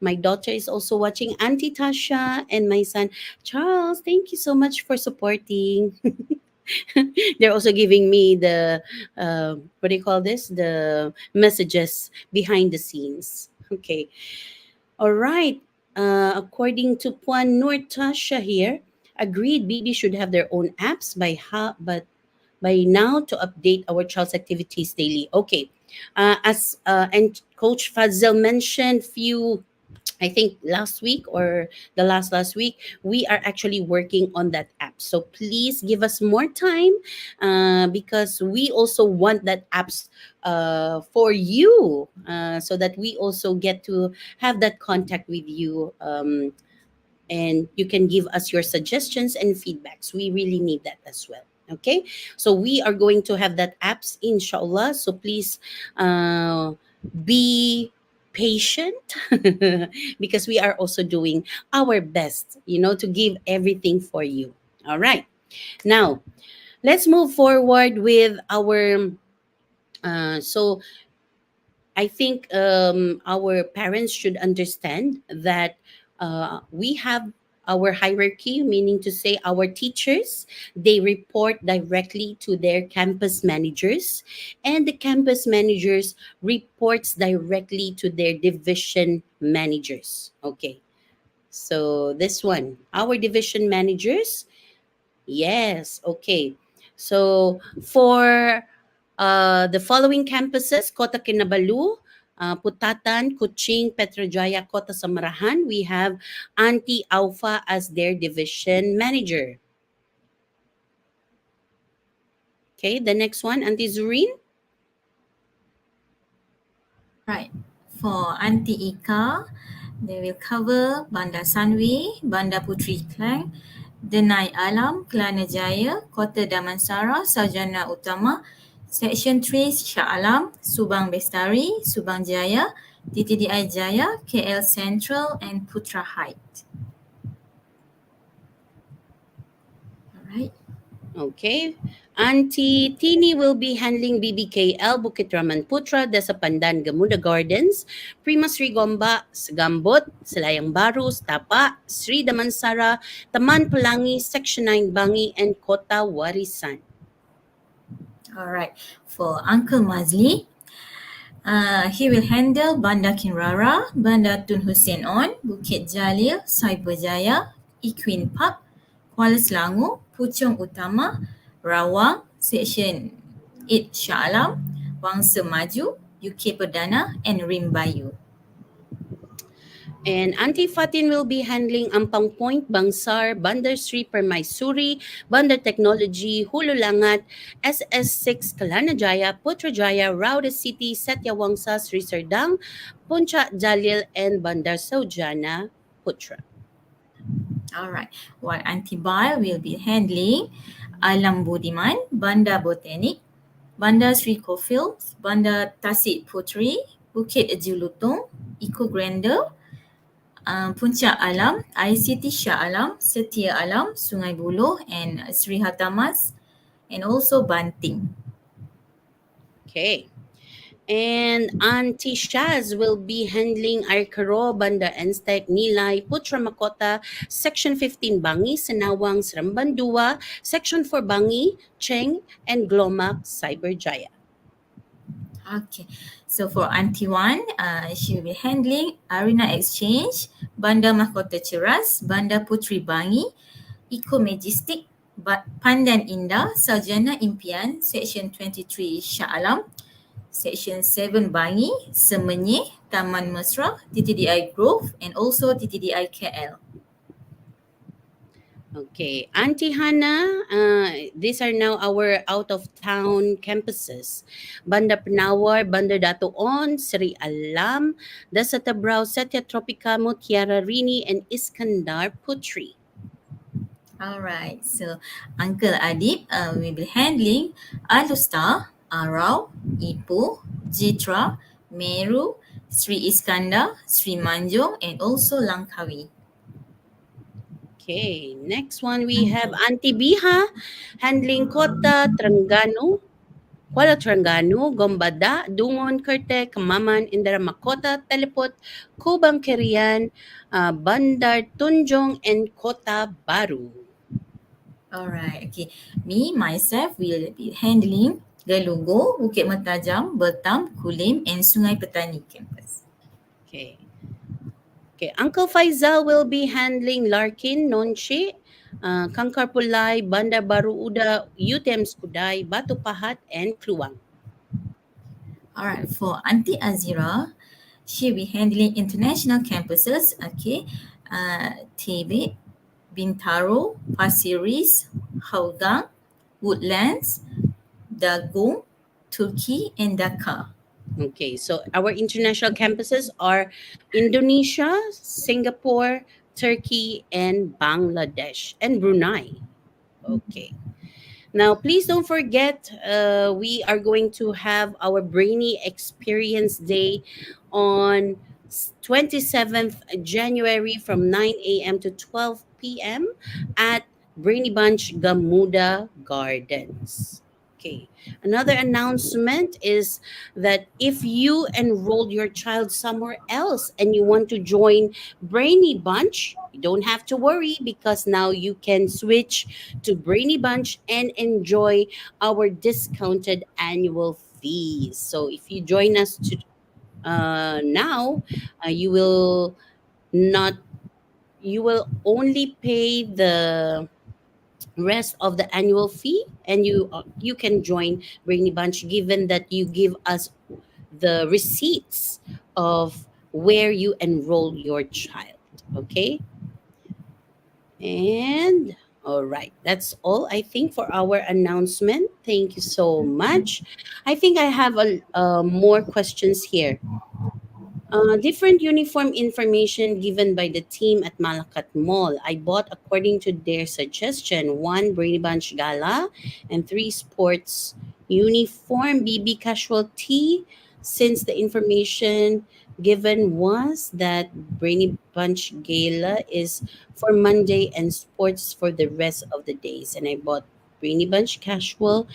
My daughter is also watching, Auntie Tasha, and my son Charles. Thank you so much for supporting. They're also giving me the what do you call this? The messages behind the scenes. Okay, all right. According to Puan Nur Tasha here, agreed. BB should have their own apps but by now to update our child's activities daily. Okay. As and Coach Fazil mentioned few, I think last week or the last week, we are actually working on that app. So please give us more time because we also want that apps for you so that we also get to have that contact with you. And you can give us your suggestions and feedbacks. We really need that as well. Okay, so we are going to have that apps, inshallah. So please be patient because we are also doing our best, to give everything for you. All right, now let's move forward with our so I think our parents should understand that we have our hierarchy, meaning to say our teachers, they report directly to their campus managers, and the campus managers reports directly to their division managers. Okay, so this one, our division managers. Yes, okay. So for the following campuses, Kota Kinabalu, Putatan, Kuching, Petrojaya, Kota Samarahan, we have Auntie Alpha as their division manager. Okay, the next one, Auntie Zureen. Right. For Auntie Ika, they will cover Bandar Sunway, Bandar Puteri Klang, Denai Alam, Kelana Jaya, Kota Damansara, Sarjana Utama, Section 3 Shah Alam, Subang Bestari, Subang Jaya, TTDI Jaya, KL Central and Putra Height. Alright. Okay. Auntie Tini will be handling BBKL, Bukit Raman Putra, Desapandan, Gamuda Gardens, Prima Sri Gomba, Sagambot, Salayang Baru, Tapa, Sri Damansara, Taman Pelangi, Section 9 Bangi, and Kota Warisan. All right. For Uncle Mazli, he will handle Bandar Kinrara, Bandar Tun Hussein On, Bukit Jalil, Cyberjaya, Equine Park, Kuala Selangor, Puchong Utama, Rawang, Section 8 Shah Alam, Wangsa Maju, UK Perdana, and Rimbayu. And Auntie Fatin will be handling Ampang Point, Bangsar, Bandar Sri Permaisuri, Bandar Technology, Hululangat, SS6 Kalanajaya, Putrajaya, Rauda City, Satyawangsa, Sri Serdang, Puncak Jalil, and Bandar Saujana, Putra. All right. While Auntie Bai will be handling Alam Budiman, Bandar Botanik, Bandar Sri Cofields, Bandar Tasik Puteri, Bukit Jelutong, Eco Grander, Puncak Alam, ICT Shah Alam, Setia Alam, Sungai Buloh, and Sri Hatamas, and also Banting. Okay. And Auntie Shaz will be handling Arkaro, Banda Enstek, Nilay, Putra Makota, Section 15 Bangi, Senawang, Srambandua, Section 4 Bangi, Cheng, and Glomak, Cyberjaya. Okay, so for Auntie Wan, she will be handling Arena Exchange, Bandar Mahkota Ceras, Bandar Puteri Bangi, Eco Majestic, Pandan Indah, Sarjana Impian, Section 23 Shah Alam, Section 7 Bangi, Semenyih, Taman Mesra, TTDI Grove, and also TTDI KL. Okay, Auntie Hana, these are now our out-of-town campuses. Banda Penawar, Banda Datoon, Sri Alam, Dasatabrao, Satya Tropika, Mutiara Rini, and Iskandar Putri. Alright, so Uncle Adib will be handling Alustar, Arau, Ipoh, Jitra, Meru, Sri Iskandar, Sri Manjung, and also Langkawi. Okay, next one we have Auntie Biha handling Kota, Terengganu, Kuala Terengganu, Gombada, Dungon, Kerte, Kamaman, Indra Makota, Telepot, Kubang Kerian, Bandar Tunjong, and Kota Baru. Alright, okay. Me, myself, will be handling Galugo, Bukit Mertajam, Bertam, Kulim, and Sungai Petani campus. Okay. Okay, Uncle Faizal will be handling Larkin, Nonche, Kangkar Pulay, Bandar Baru Uda, UTM Skudai, Batu Pahat, and Kluang. Alright, for Auntie Azira, she'll be handling international campuses, okay, Tibet, Bintaro, Pasir Ris, Hougang, Woodlands, Dagung, Turkey, and Dhaka. Okay, so our international campuses are Indonesia, Singapore, Turkey, and Bangladesh, and Brunei. Okay. Now, please don't forget, we are going to have our Brainy Experience Day on 27th January from 9 a.m. to 12 p.m. at Brainy Bunch Gamuda Gardens. Okay. Another announcement is that if you enrolled your child somewhere else and you want to join Brainy Bunch, you don't have to worry because now you can switch to Brainy Bunch and enjoy our discounted annual fees. So if you join us now, you will not you will only pay the rest of the annual fee, and you can join Brainy Bunch given that you give us the receipts of where you enroll your child. Okay. And all right, that's all I think for our announcement. Thank you so much. I think I have more questions here. Different uniform information given by the team at Malakat Mall. I bought according to their suggestion one Brady Bunch Gala and three sports uniform BB casual tee since the information given was that Brainy Bunch Gala is for Monday and sports for the rest of the days. And I bought Brainy Bunch casual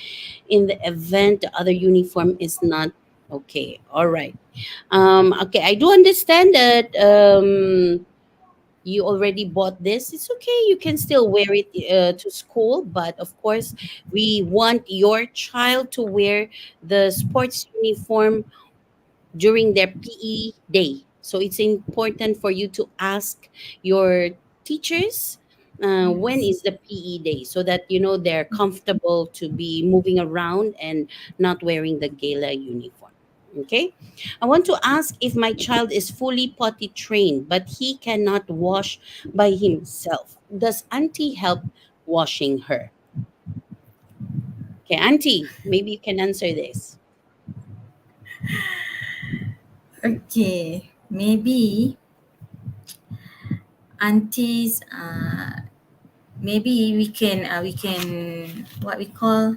in the event the other uniform is not okay. All right. Okay, I do understand that you already bought this, it's okay. You can still wear it to school, but of course, we want your child to wear the sports uniform during their PE day. So it's important for you to ask your teachers when Yes. is the PE day, so that you know they're comfortable to be moving around and not wearing the gala uniform. Okay. I want to ask if my child is fully potty trained, but he cannot wash by himself. Does auntie help washing her? Okay, auntie, maybe you can answer this. Okay, maybe aunties. Maybe we can what we call,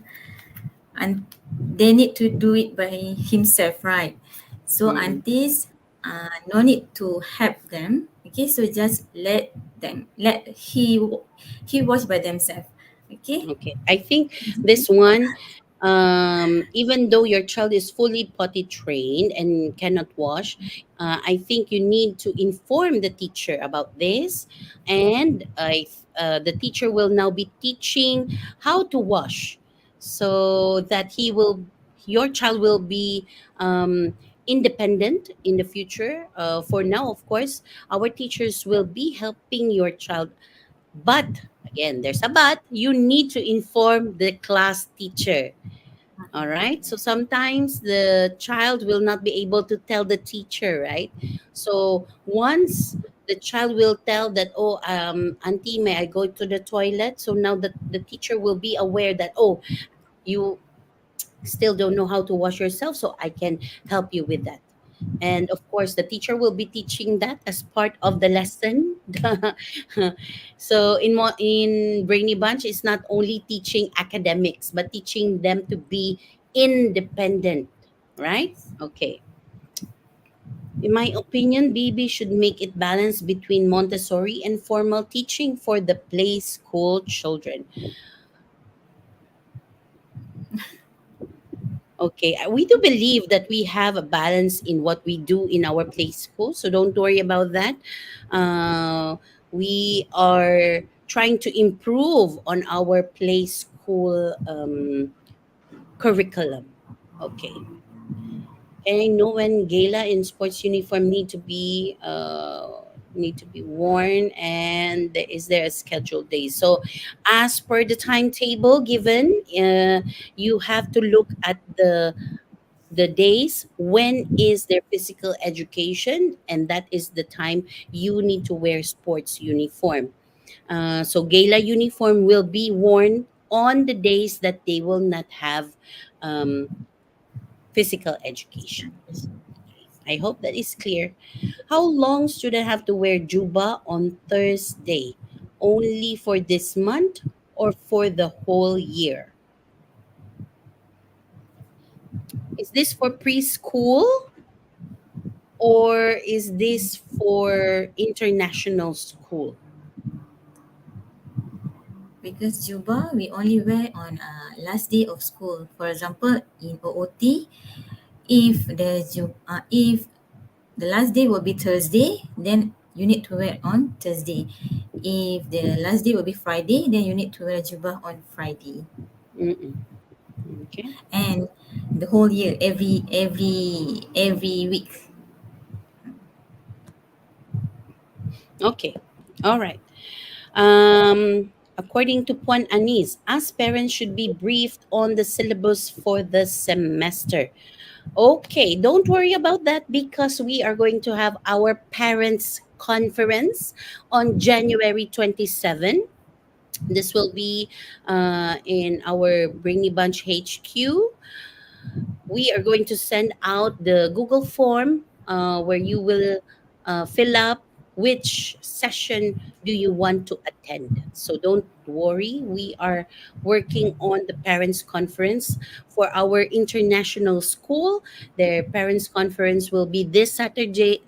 and they need to do it by himself, right? So Mm. aunties, no need to help them. Okay, so just let them, let he watch by themselves. Okay. Okay. I think this one, even though your child is fully potty trained and cannot wash, I think you need to inform the teacher about this. And the teacher will now be teaching how to wash so that your child will be independent in the future. For now, of course, our teachers will be helping your child, but again, there's a but. You need to inform the class teacher. All right. So sometimes the child will not be able to tell the teacher, right? So once the child will tell that, oh, auntie, may I go to the toilet? So now the teacher will be aware that, oh, you still don't know how to wash yourself, so I can help you with that. And of course, the teacher will be teaching that as part of the lesson. So in Brainy Bunch, it's not only teaching academics, but teaching them to be independent, right? Okay. In my opinion, BB should make it balance between Montessori and formal teaching for the play school children. Okay, we do believe that we have a balance in what we do in our play school, so don't worry about that. We are trying to improve on our play school curriculum. Okay, and I know when gala and sports uniform need to be worn, and is there a scheduled day? So, as per the timetable given, you have to look at the days when is their physical education, and that is the time you need to wear sports uniform. So gala uniform will be worn on the days that they will not have um, physical education. I hope that is clear. How long student have to wear juba on Thursday? Only for this month or for the whole year? Is this for preschool or is this for international school? Because juba we only wear on last day of school. For example, in OOT, if the last day will be Thursday, then you need to wear on Thursday. If the last day will be Friday, then you need to wear juba on Friday. Mm-mm. Okay. And the whole year, every week. Okay. All right. According to Puan Anis, us parents should be briefed on the syllabus for the semester. Okay, don't worry about that because we are going to have our parents' conference on January 27. This will be in our Brainy Bunch HQ. We are going to send out the Google form where you will fill up which session do you want to attend. So don't worry, we are working on the parents conference for our international school. Their parents conference will be this Saturday,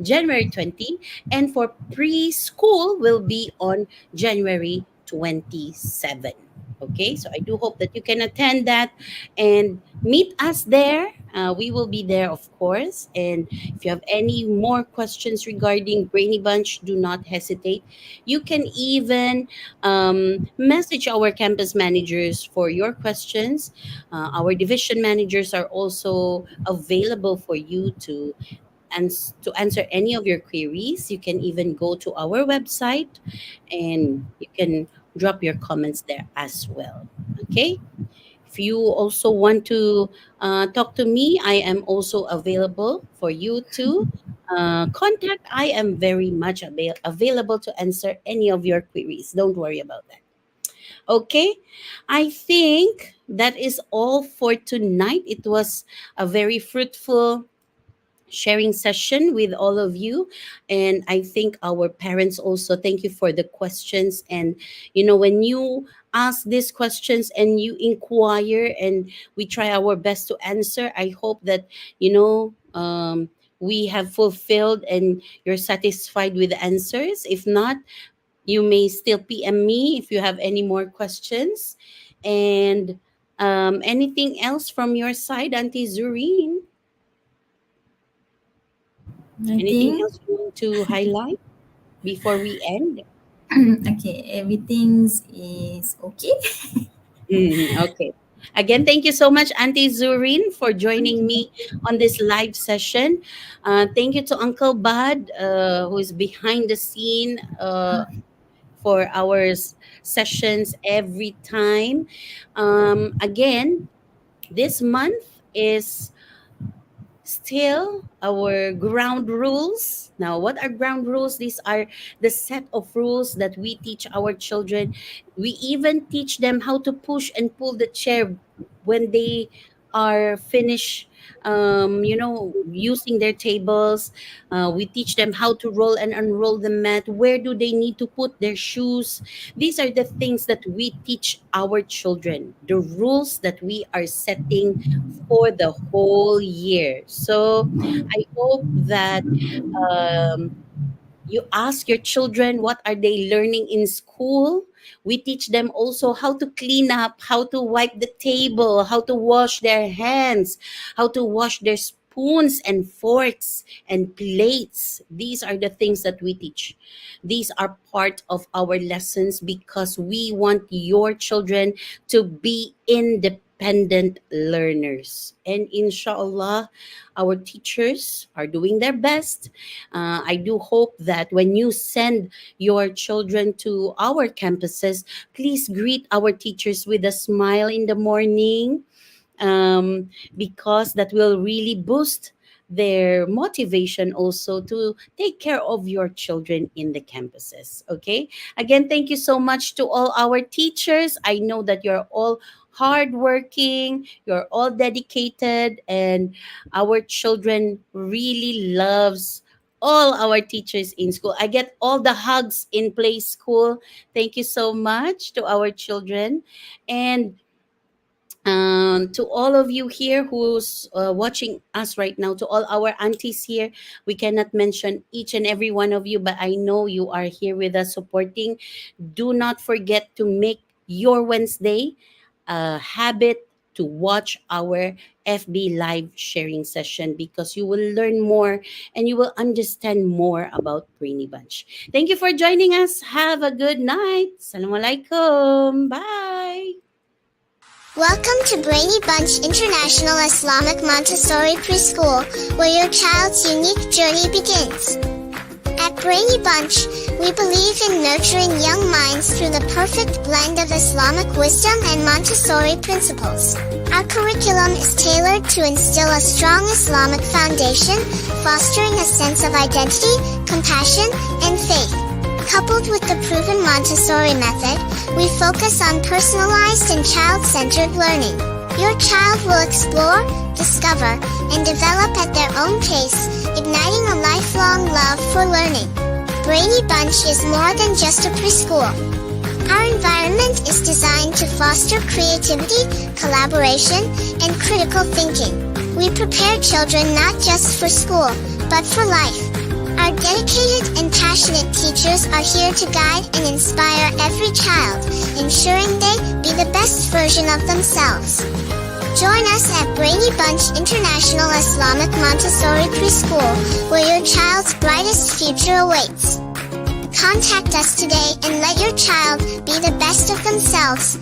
January 20, and for preschool will be on January 27. Okay, so I do hope that you can attend that and meet us there. We will be there, of course. And if you have any more questions regarding Brainy Bunch, do not hesitate. You can even message our campus managers for your questions. Our division managers are also available for you to answer any of your queries. You can even go to our website and you can drop your comments there as well. Okay. If you also want to talk to me, I am also available for you to contact. I am very much available to answer any of your queries. Don't worry about that. Okay. I think that is all for tonight. It was a very fruitful sharing session with all of you, and I think our parents also thank you for the questions. And when you ask these questions and you inquire and we try our best to answer, I hope that we have fulfilled and you're satisfied with the answers. If not, you may still PM me if you have any more questions. And anything else from your side, Auntie Zureen? I Anything think else you want to highlight before we end? okay, everything is okay. Okay. Again, thank you so much, Auntie Zurin, for joining me on this live session. Thank you to Uncle Bud, who is behind the scene for our sessions every time. Again, this month is still our ground rules. Now, what are ground rules? These are the set of rules that we teach our children. We even teach them how to push and pull the chair when they are finished using their tables. We teach them how to roll and unroll the mat. Where do they need to put their shoes? These are the things that we teach our children, the rules that we are setting for the whole year. So I hope that um, you ask your children what are they learning in school. We teach them also how to clean up, how to wipe the table, how to wash their hands, how to wash their spoons and forks and plates. These are the things that we teach. These are part of our lessons because we want your children to be independent learners. And inshallah, our teachers are doing their best. I do hope that when you send your children to our campuses, please greet our teachers with a smile in the morning, because that will really boost their motivation also to take care of your children in the campuses. Okay. Again, thank you so much to all our teachers. I know that you're all hardworking, you're all dedicated, and our children really loves all our teachers in school. I get all the hugs in play school. Thank you so much to our children. And to all of you here who's watching us right now, to all our aunties here, we cannot mention each and every one of you, but I know you are here with us supporting. Do not forget to make your Wednesday a habit to watch our FB live sharing session, because you will learn more and you will understand more about Brainy Bunch. Thank you for joining us. Have a good night. Assalamualaikum. Bye. Welcome to Brainy Bunch International Islamic Montessori Preschool, where your child's unique journey begins. At Brainy Bunch, we believe in nurturing young minds through the perfect blend of Islamic wisdom and Montessori principles. Our curriculum is tailored to instill a strong Islamic foundation, fostering a sense of identity, compassion, and faith. Coupled with the proven Montessori method, we focus on personalized and child-centered learning. Your child will explore, discover, and develop at their own pace, igniting a lifelong love for learning. Brainy Bunch is more than just a preschool. Our environment is designed to foster creativity, collaboration, and critical thinking. We prepare children not just for school, but for life. Our dedicated and passionate teachers are here to guide and inspire every child, ensuring they be the best version of themselves. Join us at Brainy Bunch International Islamic Montessori Preschool, where your child's brightest future awaits. Contact us today and let your child be the best of themselves.